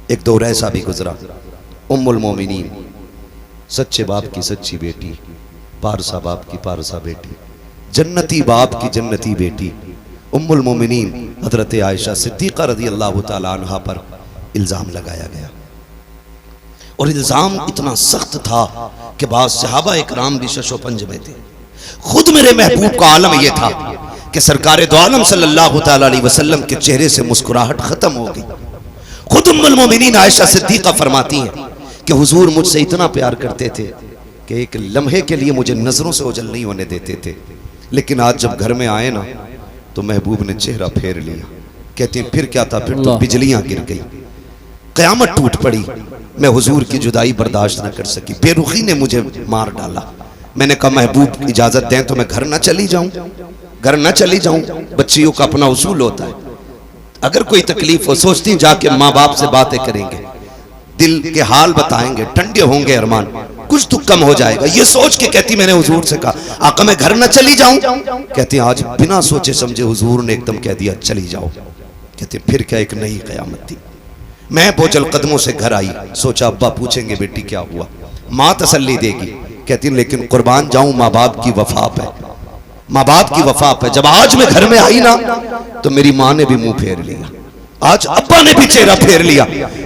ایک دور ایسا بھی گزرا، ام المومنین، سچے باپ کی سچی بیٹی، پارسا باپ کی پارسا بیٹی، جنتی باپ کی جنتی بیٹی ام المومنین حضرت عائشہ صدیقہ رضی اللہ تعالی عنہ پر الزام لگایا گیا، اور الزام اتنا سخت تھا کہ بعض صحابہ اکرام بھی شش و پنج میں تھے۔ خود میرے محبوب کا عالم یہ تھا کہ سرکار دو عالم صلی اللہ تعالی علیہ وسلم کے چہرے سے مسکراہٹ ختم ہو گئی۔ خود ام المومنین عائشہ صدیقہ فرماتی ہیں کہ حضور مجھ سے اتنا پیار کرتے تھے کہ ایک لمحے کے لیے مجھے نظروں سے اوجھل نہیں ہونے دیتے تھے، لیکن آج جب گھر میں آئے نا تو محبوب نے چہرہ پھیر لیا۔ کہتے ہیں پھر کیا تھا، پھر تو بجلیاں گر گئی، قیامت ٹوٹ پڑی، میں حضور کی جدائی برداشت نہ کر سکی، بے رخی نے مجھے مار ڈالا۔ میں نے کہا محبوب اجازت دیں تو میں گھر نہ چلی جاؤں، گھر نہ چلی جاؤں، بچیوں کا اپنا اصول ہوتا ہے، اگر کوئی تکلیف ہو سوچتی جا کے ماں باپ سے باتیں کریں گے، دل کے حال بتائیں گے، ٹھنڈے ہوں گے ارمان، کچھ تو کم ہو جائے گا۔ یہ سوچ کے کہتی میں نے حضور سے کہا آقا میں گھر نہ چلی جاؤں، کہتی آج بنا سوچے سمجھے حضور نے ایک دم کہہ دیا چلی جاؤ۔ کہتے پھر کیا ایک نئی قیامت تھی۔ میں بوجھل قدموں سے گھر آئی، سوچا ابا پوچھیں گے بیٹی کیا ہوا، ماں تسلی دے گی، کہتی لیکن قربان جاؤں ماں باپ کی وفا پہ، ماں باپ کی وفا پہ۔ جب آج میں گھر میں آئی نا تو میری ماں نے بھی منہ پھیر لیا، آج ابا نے بھی چہرہ پھیر لیا،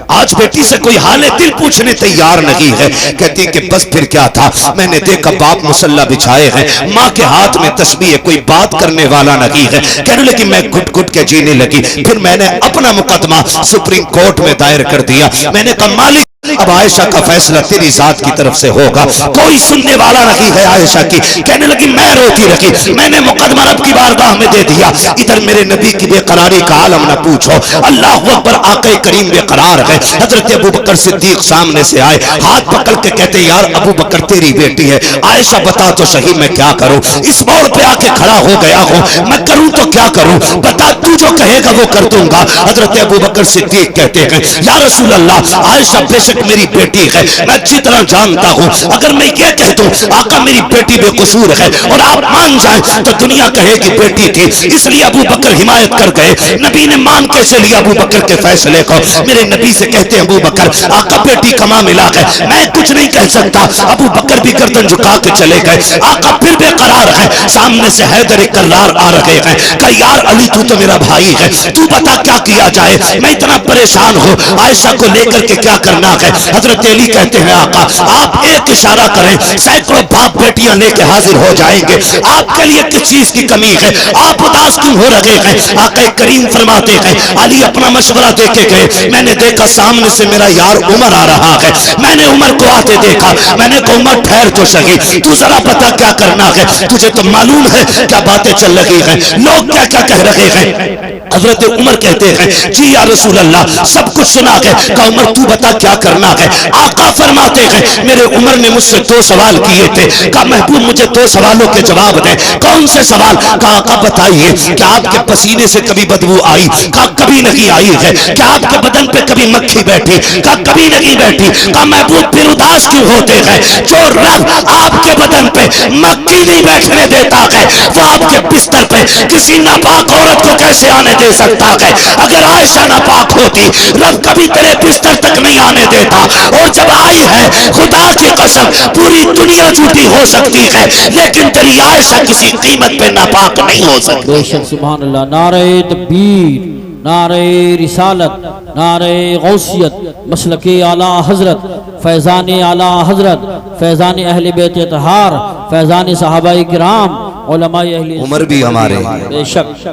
آج بیٹی سے کوئی حال دل پوچھنے تیار نہیں ہے۔ کہتی کہ بس پھر کیا تھا، میں نے دیکھا باپ مصلی بچھائے ہیں، ماں کے ہاتھ میں تسبیح ہے، کوئی بات کرنے والا نہیں ہے، کہنے لگی میں گھٹ گھٹ کے جینے لگی۔ پھر میں نے اپنا مقدمہ سپریم کورٹ میں دائر کر دیا، میں نے کہا مالک اب عائشہ کا فیصلہ تیری ذات کی طرف سے ہوگا، کوئی سننے والا نہیں ہے عائشہ کی۔ کہنے لگی میں روتی رہی، میں نے مقدمہ رب کی بارگاہ میں دے دیا۔ ادھر میرے نبی کی بے قراری کا عالم نہ پوچھو، اللہ اکبر، آقا کریم بے قرار ہے۔ حضرت ابو بکر صدیق سامنے سے آئے، ہاتھ پکڑ کے کہتے یار ابو بکر تیری بیٹی ہے، عائشہ بتا تو صحیح میں کیا کروں، اس موڑ پہ آ کے کھڑا ہو گیا ہوں، میں کروں تو کیا کروں، بتا تو جو کہے گا وہ کر دوں گا۔ حضرت ابو بکر صدیق کہتے ہیں یا رسول اللہ عائشہ بے شک میری بیٹی ہے، میں اچھی طرح جانتا ہوں، اگر میں یہ کہہ دوں آقا میری بیٹی بے قصور ہے اور آپ مان جائیں تو دنیا کہے کہ بیٹی تھی، اس لیے ابو بکر حمایت کر گئے۔ نبی نے مان کیسے لیا ابو بکر کے فیصلے کو، میرے نبی سے کہتے ہیں ابو بکر آقا بیٹی کا معاملہ ہے، میں کچھ نہیں کہہ سکتا۔ ابو بکر بھی گردن جھکا کے چلے گئے، آقا پھر بے قرار ہے، سامنے سے حیدر کرار آ رہے ہیں، کہ یار علی تو میرا بھائی ہے، تو بتا کیا کیا جائے، میں اتنا پریشان ہوں، عائشہ کو لے کر کے کیا کرنا ہے۔ حضرت علی کہتے ہیں آقا آپ ایک اشارہ کریں، سینکڑوں باپ بیٹیاں لے کے حاضر ہو جائیں گے، آپ کے لیے کس چیز کی کمی ہے، آپ اداس کیوں ہو رہے ہیں۔ آقا کریم فرماتے ہیں علی اپنا مشورہ دے کے گئے، میں نے دیکھا سامنے سے میرا یار عمر آ رہا ہے، میں نے عمر کو آتے دیکھا، میں نے کہا عمر ٹھہر تو صحیح، تو ذرا پتا کیا کرنا ہے، تجھے تو معلوم ہے کیا باتیں چل رہی ہیں، لوگ کیا کیا کہہ رہے ہیں۔ حضرت عمر کہتے ہیں جی یا رسول اللہ سب کچھ سنا ہے، کہ عمر تو بتا کیا کرنا ہے۔ آقا فرماتے ہیں میرے عمر نے مجھ سے 2 سوال کیے تھے، کہا محبوب مجھے 2 سوالوں کے جواب دیں۔ کون سے سوال؟ کہا آقا بتائیے کہ آپ کے پسینے سے کبھی بدبو آئی؟ کہا کبھی نہیں آئی ہے۔ کیا آپ کے بدن پہ کبھی مکھی بیٹھی؟ کہا کبھی نہیں بیٹھی۔ کہا محبوب پھر اداس کیوں ہوتے ہیں؟ جو رب آپ کے بدن پہ مکھی نہیں بیٹھنے دیتا ہے وہ آپ کے بستر پہ کسی ناپاک عورت کو کیسے آنے دے سکتا ہے؟ اگر عائشہ ناپاک ہوتی رب کبھی تیرے بستر تک نہیں آنے دیتا، اور جب آئی ہے خدا کی قسم پوری دنیا جھوٹی ہو سکتی ہے لیکن تیری عائشہ کسی قیمت پہ ناپاک نہیں ہو سکتی۔ بے شک سبحان اللہ، نعرہ تکبیر، نعرہ رسالت، نعرہ غوثیت، مسلک اعلی حضرت، فیضان اعلی حضرت، فیضان اہل بیت اطہار، فیضان صحابہ کرام، علماء اہل عمر بھی ہمارے، بے شک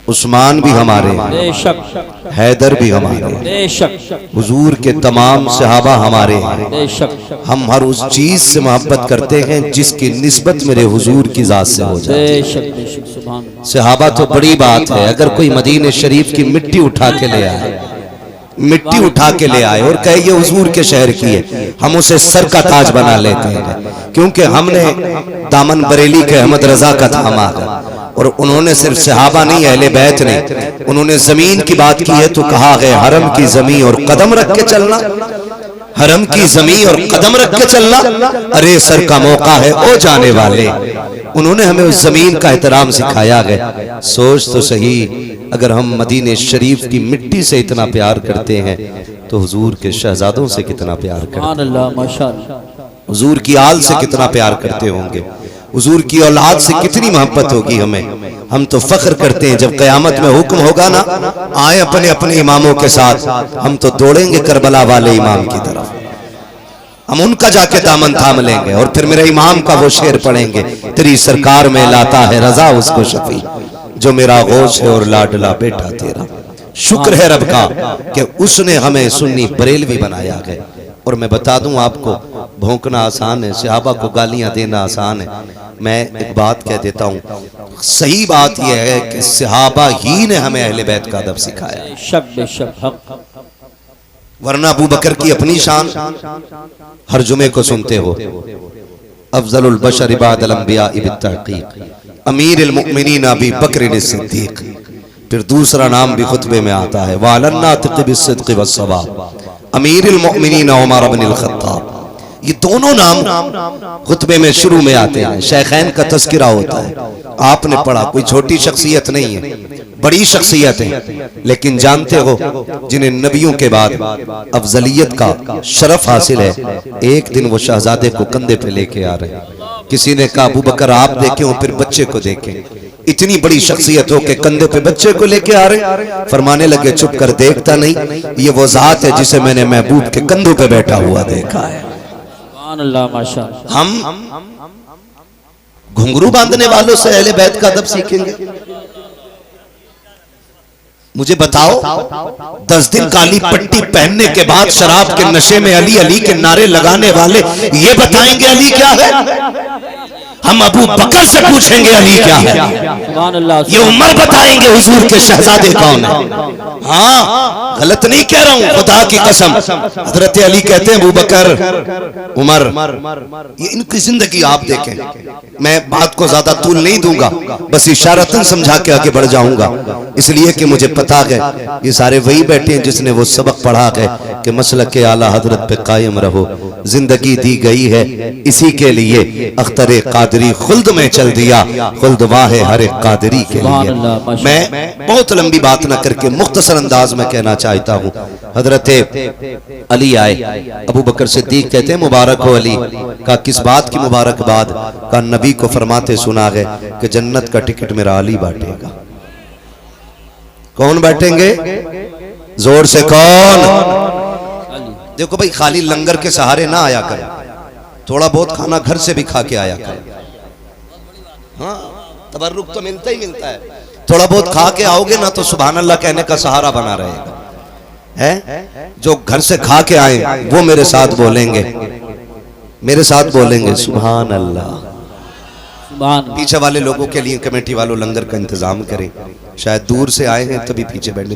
عثمان بھی ہمارے، بے شک حیدر بھی ہمارے، بے شک حضور کے تمام صحابہ ہمارے ہیں۔ بے شک ہم ہر اس چیز سے محبت کرتے ہیں جس کی نسبت میرے حضور کی ذات سے ہو جائے۔ بے شک سبحان اللہ۔ صحابہ تو بڑی بات ہے، اگر کوئی مدینہ شریف کی مٹی اٹھا کے لے آئے، مٹی اٹھا کے لے آئے اور کہے یہ حضور کے شہر کی ہے، ہم اسے سر کا تاج بنا لیتے ہیں، کیونکہ ہم نے دامن بریلی کے احمد رضا کا تھاما ہے، اور انہوں نے صرف صحابہ نہیں اہل بیت نے، انہوں نے زمین کی بات کی ہے تو کہا ہے حرم کی زمین اور قدم رکھ کے چلنا، حرم کی زمین اور قدم رکھ کے چلنا، ارے سر کا موقع ہے او جانے والے۔ انہوں نے ہمیں اس زمین کا احترام سکھایا ہے۔ سوچ تو صحیح، اگر ہم مدینہ شریف کی مٹی سے اتنا پیار کرتے ہیں تو حضور کے شہزادوں سے کتنا پیار کرتے، سبحان اللہ ماشاءاللہ. حضور کی آل سے کتنا پیار کرتے ہوں گے، حضور کی اولاد سے کتنی محبت ہوگی ہمیں. ہم تو فخر کرتے ہیں جب قیامت میں حکم ہوگا نا آئے اپنے اپنے اماموں کے ساتھ، ہم تو دوڑیں گے کربلا والے امام کی طرف، ہم ان کا جا کے دامن تھام لیں گے اور پھر میرے امام کا وہ شعر پڑھیں گے، تیری سرکار میں لاتا ہے رضا اس کو شفیع، جو میرا غوث ہے اور لاڈلا بیٹا تیرا. شکر ہے رب کا کہ اس نے ہمیں سنی بریلوی بنایا ہے. اور میں بتا دوں آپ کو، بھونکنا آسان ہے، صحابہ کو گالیاں دینا آسان ہے. میں ایک بات کہہ دیتا ہوں، صحیح بات یہ ہے کہ صحابہ ہی نے ہمیں اہل بیت کا ادب سکھایا، بے شک بے شک حق. ورنہ ابو بکر کی اپنی شان ہر جمعے کو سنتے ہو، افضل البشر بعد الانبیاء بالتحقیق امیر المؤمنین ابی بکر الصدیق. پھر دوسرا نام بھی خطبے میں آتا ہے وعلی الناطق بالصدق والصواب امیر المؤمنین عمر بن الخطاب. یہ دونوں نام خطبے میں شروع میں آتے ہیں، شیخین کا تذکرہ ہوتا ہے. آپ نے پڑھا، کوئی چھوٹی شخصیت نہیں ہے، بڑی شخصیت ہے، لیکن جانتے ہو جنہیں نبیوں کے بعد افضلیت کا شرف حاصل ہے، ایک دن وہ شہزادے کو کندھے پہ لے کے آ رہے ہیں. کسی نے کہا ابو بکر آپ دیکھیں اور پھر بچے کو دیکھیں، اتنی بڑی شخصیت ہو کہ کندھے پہ بچے کو لے کے آ رہے. فرمانے لگے چپ کر، دیکھتا نہیں، یہ وہ ذات ہے جسے میں نے محبوب کے کندھوں پہ بیٹھا ہوا دیکھا ہے. سبحان اللہ ماشاءاللہ. ہم گھنگرو باندھنے والوں سے اہل بیت کا ادب سیکھیں گے؟ مجھے بتاؤ، 10 دن کالی پٹی پہننے کے بعد شراب کے نشے میں علی علی کے نعرے لگانے والے یہ بتائیں گے علی کیا ہے؟ ہم ابو بکر سے پوچھیں گے علی کیا ہے؟ سبحان اللہ. یہ عمر بتائیں گے حضور کے شہزادے کون ہیں. ہاں غلط نہیں کہہ رہا ہوں، خدا کی قسم. حضرت علی کہتے ہیں ابو بکر عمر، یہ ان کی زندگی آپ دیکھیں. میں بات کو زیادہ طول نہیں دوں گا، بس اشارتاً سمجھا کے آگے بڑھ جاؤں گا، اس لیے کہ مجھے پتا ہے یہ سارے وہی بیٹھے ہیں جس نے وہ سبق پڑھا ہے کہ مسلک اعلیٰ حضرت پہ قائم رہو. زندگی دی گئی ہے اسی کے لیے، اختر قادری خلد میں چل دیا، خلد واہ ہر ایک قادری کے لیے. میں بہت لمبی بات نہ کر کے مختصر انداز میں کہنا چاہتا ہوں. حضرت علی آئے، ابو بکر صدیق کہتے ہیں مبارک ہو علی. کہا کس بات کی مبارکباد؟ کہا نبی کو فرماتے سنا گئے کہ جنت کا ٹکٹ میرا علی بانٹے گا. کون بانٹیں گے؟ زور سے کون؟ دیکھو بھائی، خالی لنگر کے سہارے نہ آیا کر، تھوڑا بہت کھانا گھر سے بھی کھا کے آیا کر. ہاں تبرک تو ملتا ہی ملتا ہے، تھوڑا بہت کھا کے آؤ گے نا تو سبحان اللہ کہنے کا سہارا بنا رہے گا. جو گھر سے کھا کے آئیں وہ میرے ساتھ بولیں گے، میرے ساتھ بولیں گے سبحان اللہ. پیچھے والے لوگوں کے لیے کمیٹی والوں لنگر کا انتظام کریں، شاید دور سے آئے ہیں تبھی پیچھے بیٹھے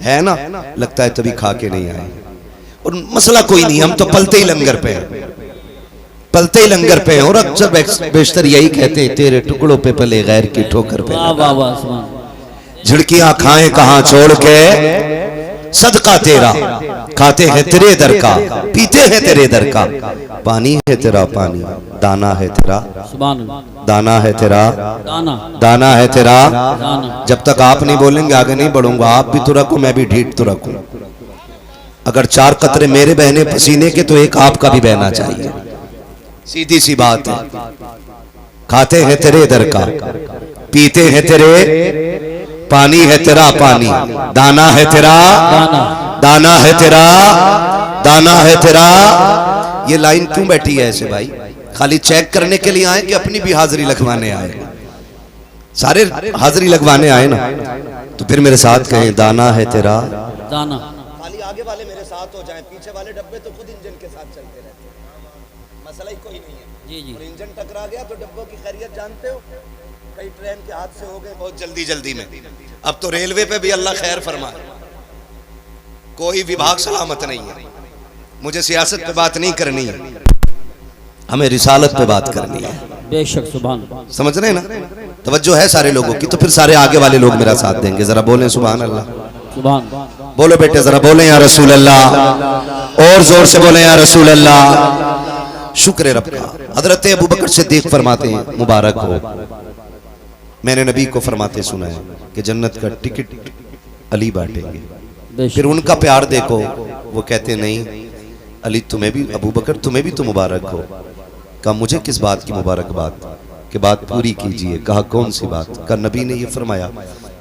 ہے نا، لگتا ہے تبھی کھا کے نہیں آئے. اور مسئلہ کوئی نہیں، ہم تو پلتے ہی لنگر پہ ہیں، پلتے ہی لنگر پہ ہیں. اور اکثر بیشتر یہی کہتے ہیں تیرے ٹکڑوں پہ پلے غیر کی ٹھوکر پہ لگا. جھڑکیاں کھائیں کہاں چھوڑ کے، صدقہ تیرا کھاتے ہیں تیرے در کا، پیتے ہیں تیرے در کا. پانی ہے تیرا پانی، دانا ہے تیرا، دانا ہے تیرا، دانا ہے تیرا. جب تک آپ نہیں بولیں گے آگے نہیں بڑھوں گا. آپ بھی تو رکھو، میں بھی ڈھیٹ تو رکھوں. اگر 4 قطرے میرے بہنے پسینے کے تو ایک آپ کا بھی بہنا چاہیے، سیدھی سی بات ہے. کھاتے ہیں تیرے در کا، پیتے ہیں تیرے، پانی ہے تیرا پانی، دانا ہے تیرا، دانا ہے تیرا، دانا ہے تیرا. یہ لائن کیوں بیٹھی ہے ایسے بھائی؟ خالی چیک کرنے کے لیے آئے کہ اپنی بھی حاضری لگوانے آئے؟ سارے حاضری لگوانے آئے نا، تو پھر میرے ساتھ کہیں دانا ہے تیرا، دانا. خالی آگے والے میرے ساتھ ہو جائیں، پیچھے والے ڈبے تو خود انجن کے ساتھ چلتے رہتے ہیں، مسئلہ ہی کوئی نہیں ہے. جی جی. اور انجن ٹکرا گیا تو ڈبوں کی خیریت جانتے ہو، کئی ٹرین کے حادثے ہو گئے بہت جلدی میں. اب تو ریلوے پہ بھی اللہ خیر فرمائے، کوئی وبھاگ سلامت نہیں ہے. مجھے سیاست پہ بات نہیں کرنی ہے، ہمیں رسالت پہ بات کرنی ہے. بے شک. سبحان. سمجھ رہے نا؟ توجہ ہے سارے لوگوں کی، تو پھر سارے آگے والے لوگ میرا ساتھ دیں گے. ذرا بولیں سبحان اللہ. سبحان. بولو بیٹے ذرا بولیں یا رسول اللہ، اور زور سے بولیں یا رسول اللہ. شکر رب کا. حضرت ابو بکر صدیق فرماتے ہیں مبارک ہو، میں نے نبی کو فرماتے سنا ہے کہ جنت کا ٹکٹ علی بانٹیں گے. پھر ان کا پیار دیکھو، وہ کہتے نہیں علی تمہیں بھی، ابو بکر تمہیں بھی تو مبارک ہو. کہا مجھے کس بات کی مبارکباد، کہ بات پوری کیجئے. کہا کون سی بات؟ کہا نبی نے یہ فرمایا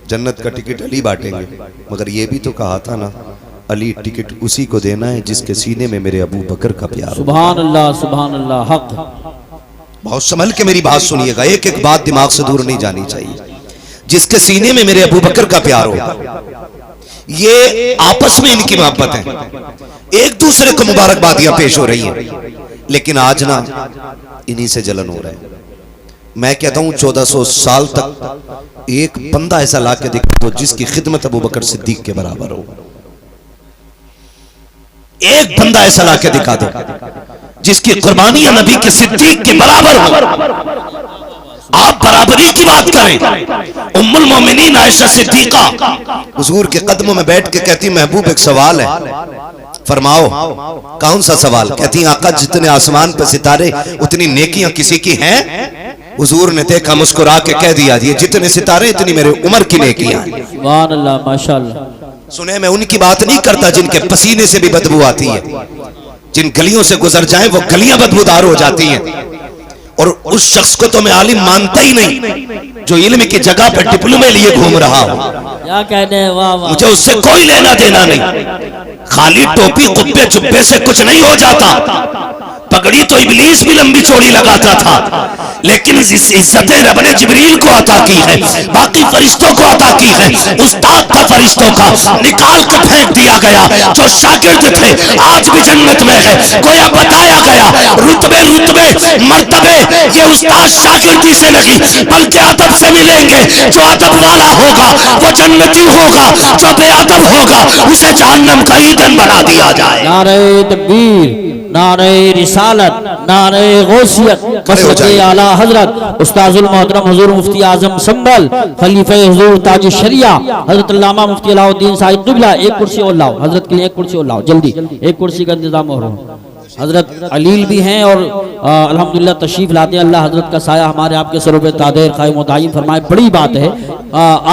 جنت کا ٹکٹ علی بانٹیں گے، مگر یہ بھی تو کہا تھا نا علی ٹکٹ اسی کو دینا ہے جس کے سینے میں میرے ابو بکر کا پیار ہو. سبحان اللہ سبحان اللہ، حق. بہت سنبھل کے میری بات سنیے گا، ایک ایک بات دماغ سے دور نہیں جانی چاہیے. جس کے سینے میں میرے ابو بکر کا پیار ہو، یہ آپس میں ان کی محبت ہے، ایک دوسرے کو مبارکبادیاں پیش ہو رہی ہیں. لیکن آج نا انہی سے جلن ہو رہا ہے. میں کہتا ہوں 1400 سال تک ایک بندہ ایسا لا کے دکھا دو جس کی خدمت ابو بکر صدیق کے برابر ہو. ایک بندہ ایسا لا کے دکھا دو جس کی قربانیاں نبی کے صدیق کے برابر ہو. آپ برابری کی بات کریں. ام المومنین عائشہ صدیقہ حضور کے قدموں میں بیٹھ کے کہتی محبوب ایک سوال ہے، فرماؤ. کون سا سوال؟ کہتی آقا جتنے آسمان پہ ستارے اتنی نیکیاں کسی کی ہیں؟ حضور نے دیکھا مسکرا کے کہہ دیا یہ جتنے ستارے اتنی میرے عمر کی نیکیاں ہیں. سبحان اللہ ماشاءاللہ. سنیں میں ان کی بات نہیں کرتا جن کے پسینے سے بھی بدبو آتی ہے، جن گلیوں سے گزر جائیں وہ گلیاں بدبودار ہو جاتی ہیں. اور اس شخص کو تو میں عالم مانتا ہی نہیں جو علم کی جگہ پہ ڈپلومے لیے گھوم رہا ہو. کیا کہنے ہیں، واہ واہ. مجھے اس سے کوئی لینا دینا نہیں. خالی ٹوپی قبے جبے سے کچھ نہیں ہو جاتا. پگڑی تو ابلیس بھی لمبی چوڑی لگاتا تھا، لیکن اس عزت رب نے جبریل کو عطا کی ہے، باقی فرشتوں کو عطا کی ہے. استاد تھا فرشتوں کا، نکال کے پھینک دیا گیا. جو شاگرد تھے آج بھی جنت میں ہے. گویا بتایا گیا رتبے مرتبے یہ استاد شاگردی سے نہیں بلکہ ادب سے ملیں گے. جو ادب والا ہوگا وہ جنتی ہوگا، جو بے ادب ہوگا اسے جہنم کا ایندھن بنا دیا جائے. نعرہ تکبیر، نعرہ رسالت، نعرہ غوثیت، مسلک اعلی حضرت استاذ المحترم حضور مفتی اعظم سنبھل خلیفہ حضور تاج شریعہ حضرت علامہ مفتی علاء الدین صاحب قبلہ. ایک کرسی اور لاؤ حضرت کے لیے، ایک کرسی اور لاؤ جلدی. ایک کرسی کا انتظام ہو رہا. حضرت علیل بھی ہیں اور الحمدللہ تشریف لاتے ہیں. اللہ حضرت کا سایہ ہمارے آپ کے سروں پہ تادیر قائم و دائم فرمائے. بڑی بات ہے،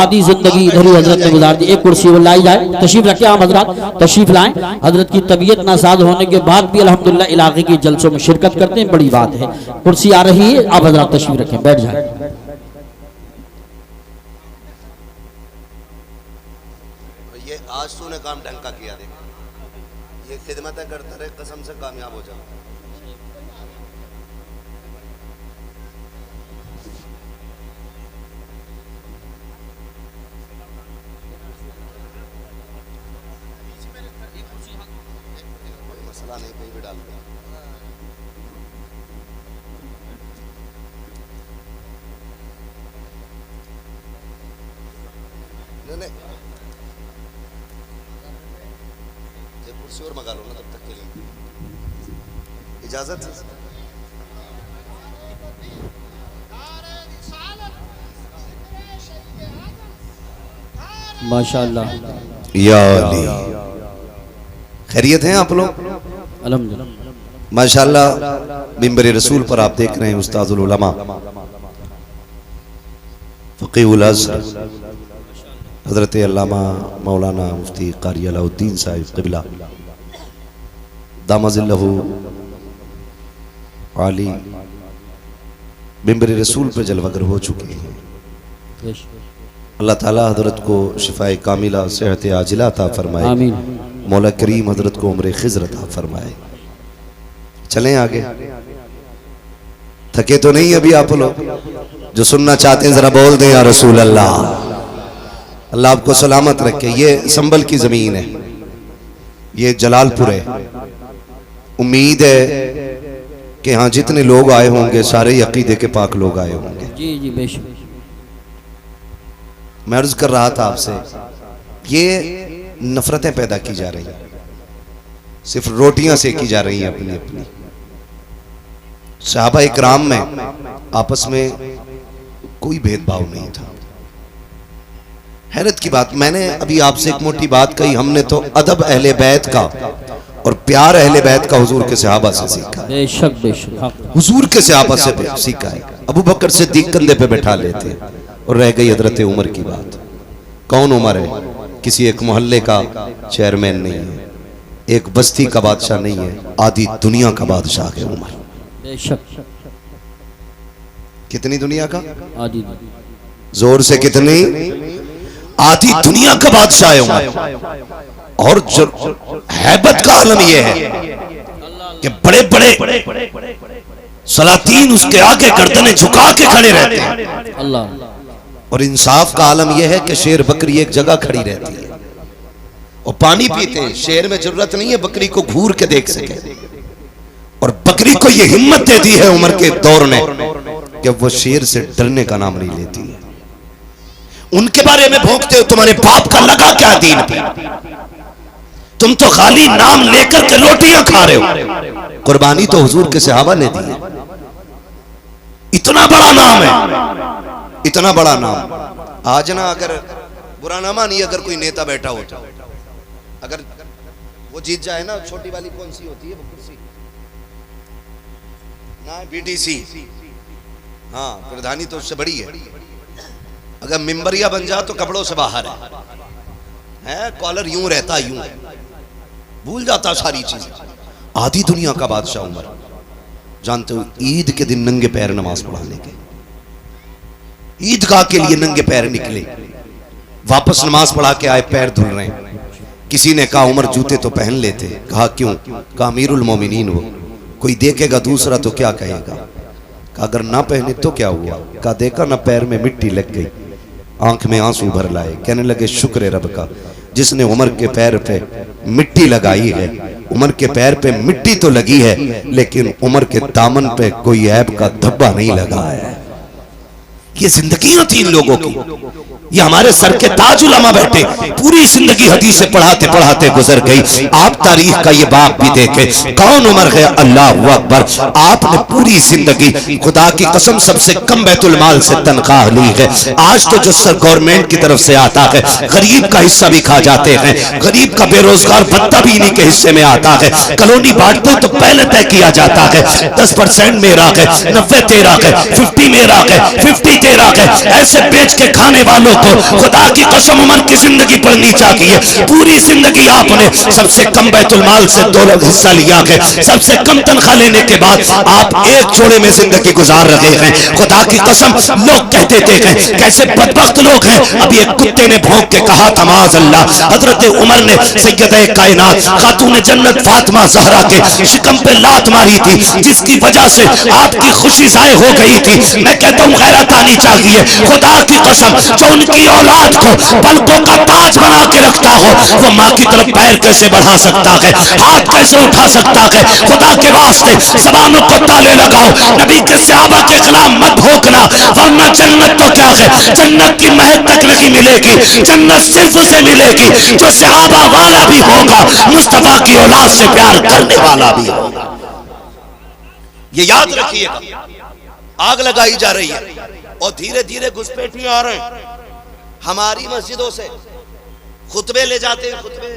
آدھی زندگی ادھر ہی حضرت نے گزار دی. ایک کرسی وہ لائی جائے. تشریف رکھیں آپ حضرات، تشریف لائیں. حضرت کی طبیعت ناساز ہونے کے بعد بھی الحمدللہ علاقے کی جلسوں میں شرکت کرتے ہیں. بڑی بات ہے. کرسی آ رہی ہے، آپ حضرات تشریف رکھیں، بیٹھ جائیں. یہ آج تو نے کام ڈھنگ کا کیا، دیکھ یہ خدمتیں کرتا رہے، قسم سے کامیاب ہو جاؤ. کوئی مسئلہ نہیں، کہیں بھی ڈال دیا. کرسی اور منگا لو نا تب تک کے لیے. اجازت ہے. ماشاءاللہ. یا علی، خیریت ہیں آپ لوگ؟ الحمدللہ. ماشاءاللہ منبر رسول پر آپ دیکھ رہے ہیں استاذ العلماء فقیہ الازہر حضرت علامہ مولانا مفتی قاری علاء الدین صاحب قبلہ دام ظلہ عالی منبر رسول پہ جلوگر ہو چکے ہیں. اللہ تعالیٰ حضرت کو شفاء کاملہ صحت عاجلہ عطا فرمائے. آمین. مولا کریم حضرت کو عمر خضر عطا فرمائے. چلیں آگے. تھکے تو نہیں ابھی آپ لوگ؟ جو سننا چاہتے ہیں ذرا بول دیں یا رسول اللہ. اللہ آپ کو سلامت رکھے. یہ سنبل کی زمین ہے، یہ جلال پور ہے. امید ہے کہ ہاں جتنے لوگ آئے ہوں گے سارے عقیدے کے پاک لوگ آئے ہوں گے. جی جی بے شک. میں عرض کر رہا تھا آپ سے، یہ نفرتیں پیدا کی جا رہی ہیں، صرف روٹیاں سیکی جا رہی ہیں اپنی اپنی. صحابہ اکرام میں آپس میں کوئی بھید بھاؤ نہیں تھا. حیرت کی بات، میں نے ابھی آپ سے ایک موٹی بات کہی، ہم نے تو ادب اہل بیت کا اور پیار اہل بیت کا حضور کے صحابہ سے سیکھا. بے شک بے شک. حضور کے صحابہ سے سیکھا ہے. ابو بکر صدیق کندھے پہ بٹھا لیتے اور رہ گئی حضرت عمر کی بات. کون عمر ہے؟ کسی ایک محلے کا چیئرمین نہیں ہے، ایک بستی کا بادشاہ نہیں ہے، آدھی دنیا کا بادشاہ ہے عمر۔ بے شک کتنی دنیا کا؟ آدھی زور سے کتنی؟ آدھی دنیا کا بادشاہ ہے عمر۔ اور ہیبت کا عالم یہ ہے کہ بڑے بڑے سلاطین اس کے آگے گردنیں جھکا کے کھڑے رہتے ہیں۔ اللہ۔ اور انصاف کا عالم یہ ہے کہ شیر بکری ایک جگہ کھڑی رہتی ہے اور پانی پیتے ہیں، شیر میں ضرورت نہیں ہے بکری کو گھور کے دیکھ سکے، اور بکری کو یہ ہمت دے دی ہے عمر کے دور نے کہ وہ شیر سے ڈرنے کا نام نہیں لیتی ہے۔ ان کے بارے میں بھونکتے ہو تمہارے باپ کا لگا کیا دین پہ؟ تم تو خالی نام لے کر کے روٹیاں کھا رہے ہو، قربانی تو حضور کے صحابہ نے دی ہے۔ اتنا بڑا نام ہے، اتنا بڑا نام۔ آج نا اگر برا نہ مانی، اگر کوئی نیتا بیٹھا ہوتا، اگر وہ جیت جائے نا، چھوٹی والی کون سی ہوتی ہے وہ کرسی؟ نا بی ٹی سی، ہاں پردھانی تو اس سے بڑی ہے۔ اگر ممبریا بن جا تو کپڑوں سے باہر ہے، کالر یوں رہتا، یوں بھول جاتا ساری چیزیں۔ آدھی دنیا کا بادشاہ عمر، جانتے ہو عید کے دن ننگے پیر نماز پڑھانے کے، عیدگاہ کے لیے ننگے پیر نکلے، واپس نماز پڑھا کے آئے پیر دھل رہے ہیں۔ کسی نے کہا عمر جوتے تو پہن لیتے، کہا کیوں؟ کہا امیر المومنین ہو، کوئی دیکھے گا دوسرا تو کیا کہے گا؟ کہا اگر نہ پہنے تو کیا ہوا؟ کہا دیکھا نہ پیر میں مٹی لگ گئی، آنکھ میں آنسو بھر لائے، کہنے لگے شکر رب کا جس نے عمر کے پیر پہ مٹی لگائی ہے۔ عمر کے پیر پہ مٹی تو لگی ہے لیکن عمر کے دامن پہ کوئی عیب کا دھبا نہیں لگا ہے۔ یہ زندگیاں تھی ان لوگوں کی، یہ ہمارے سر کے تاج علماء بیٹھے، پوری زندگی حدیثیں پڑھاتے پڑھاتے گزر گئی۔ آپ تاریخ کا یہ باب بھی دیکھیں، کون عمر ہے؟ اللہ اکبر۔ آپ نے پوری زندگی خدا کی قسم سب سے کم بیت المال سے تنخواہ لی ہے۔ آج تو جو سر گورنمنٹ کی طرف سے آتا ہے، غریب کا حصہ بھی کھا جاتے ہیں، غریب کا بے روزگار بھتہ بھی انہی کے حصے میں آتا ہے۔ کالونی بانٹتے تو پہلے طے کیا جاتا ہے 10% میرا ہے، 90 تیرا ہے، 50 میرا ہے، 50 تیرا ہے۔ ایسے بیچ کے کھانے والوں کو خدا کی قسم عمر کی زندگی پڑھنی چاہیے۔ پوری زندگی آپ نے سب سے کم بیت المال سے حصہ لیا ہے، سب سے کم تنخواہ لینے کے بعد آپ ایک جوڑے میں زندگی گزار رہے ہیں۔ خدا کی قسم لوگ کہتے تھے کیسے بدبخت لوگ ہیں۔ ابھی ایک کتے نے بھونک کے کہا تھا معاذ اللہ، حضرت عمر نے سیدہ کائنات خاتون جنت فاطمہ زہرا کے شکم پہ لات ماری تھی، جس کی وجہ سے آپ کی خوشی ضائع ہو گئی تھی۔ میں کہتا ہوں غیرت آنی چاہیے۔ خدا کی قسم جو ان کی اولاد کو پلکوں کا تاج بنا کے رکھتا ہو، وہ ماں کی طرف پیر کیسے بڑھا سکتا ہے، ہاتھ کیسے اٹھا سکتا ہے؟ خدا کے واسطے زبانوں کو تالے لگاؤ، نبی کے صحابہ کے خلاف مت بھونکنا، ورنہ جنت تو کیا ہے، جنت کی مہک تک نہیں ملے گی۔ جنت صرف اسے ملے گی جو صحابہ والا بھی ہوگا، مصطفیٰ کی اولاد سے پیار کرنے والا بھی ہوگا۔ یہ یاد رکھیے گا۔ آگ لگائی جا رہی ہے اور دھیرے دھیرے گھسپیٹیاں آ رہے ہیں۔ ہماری مسجدوں سے خطبے لے جاتے ہیں، خطبے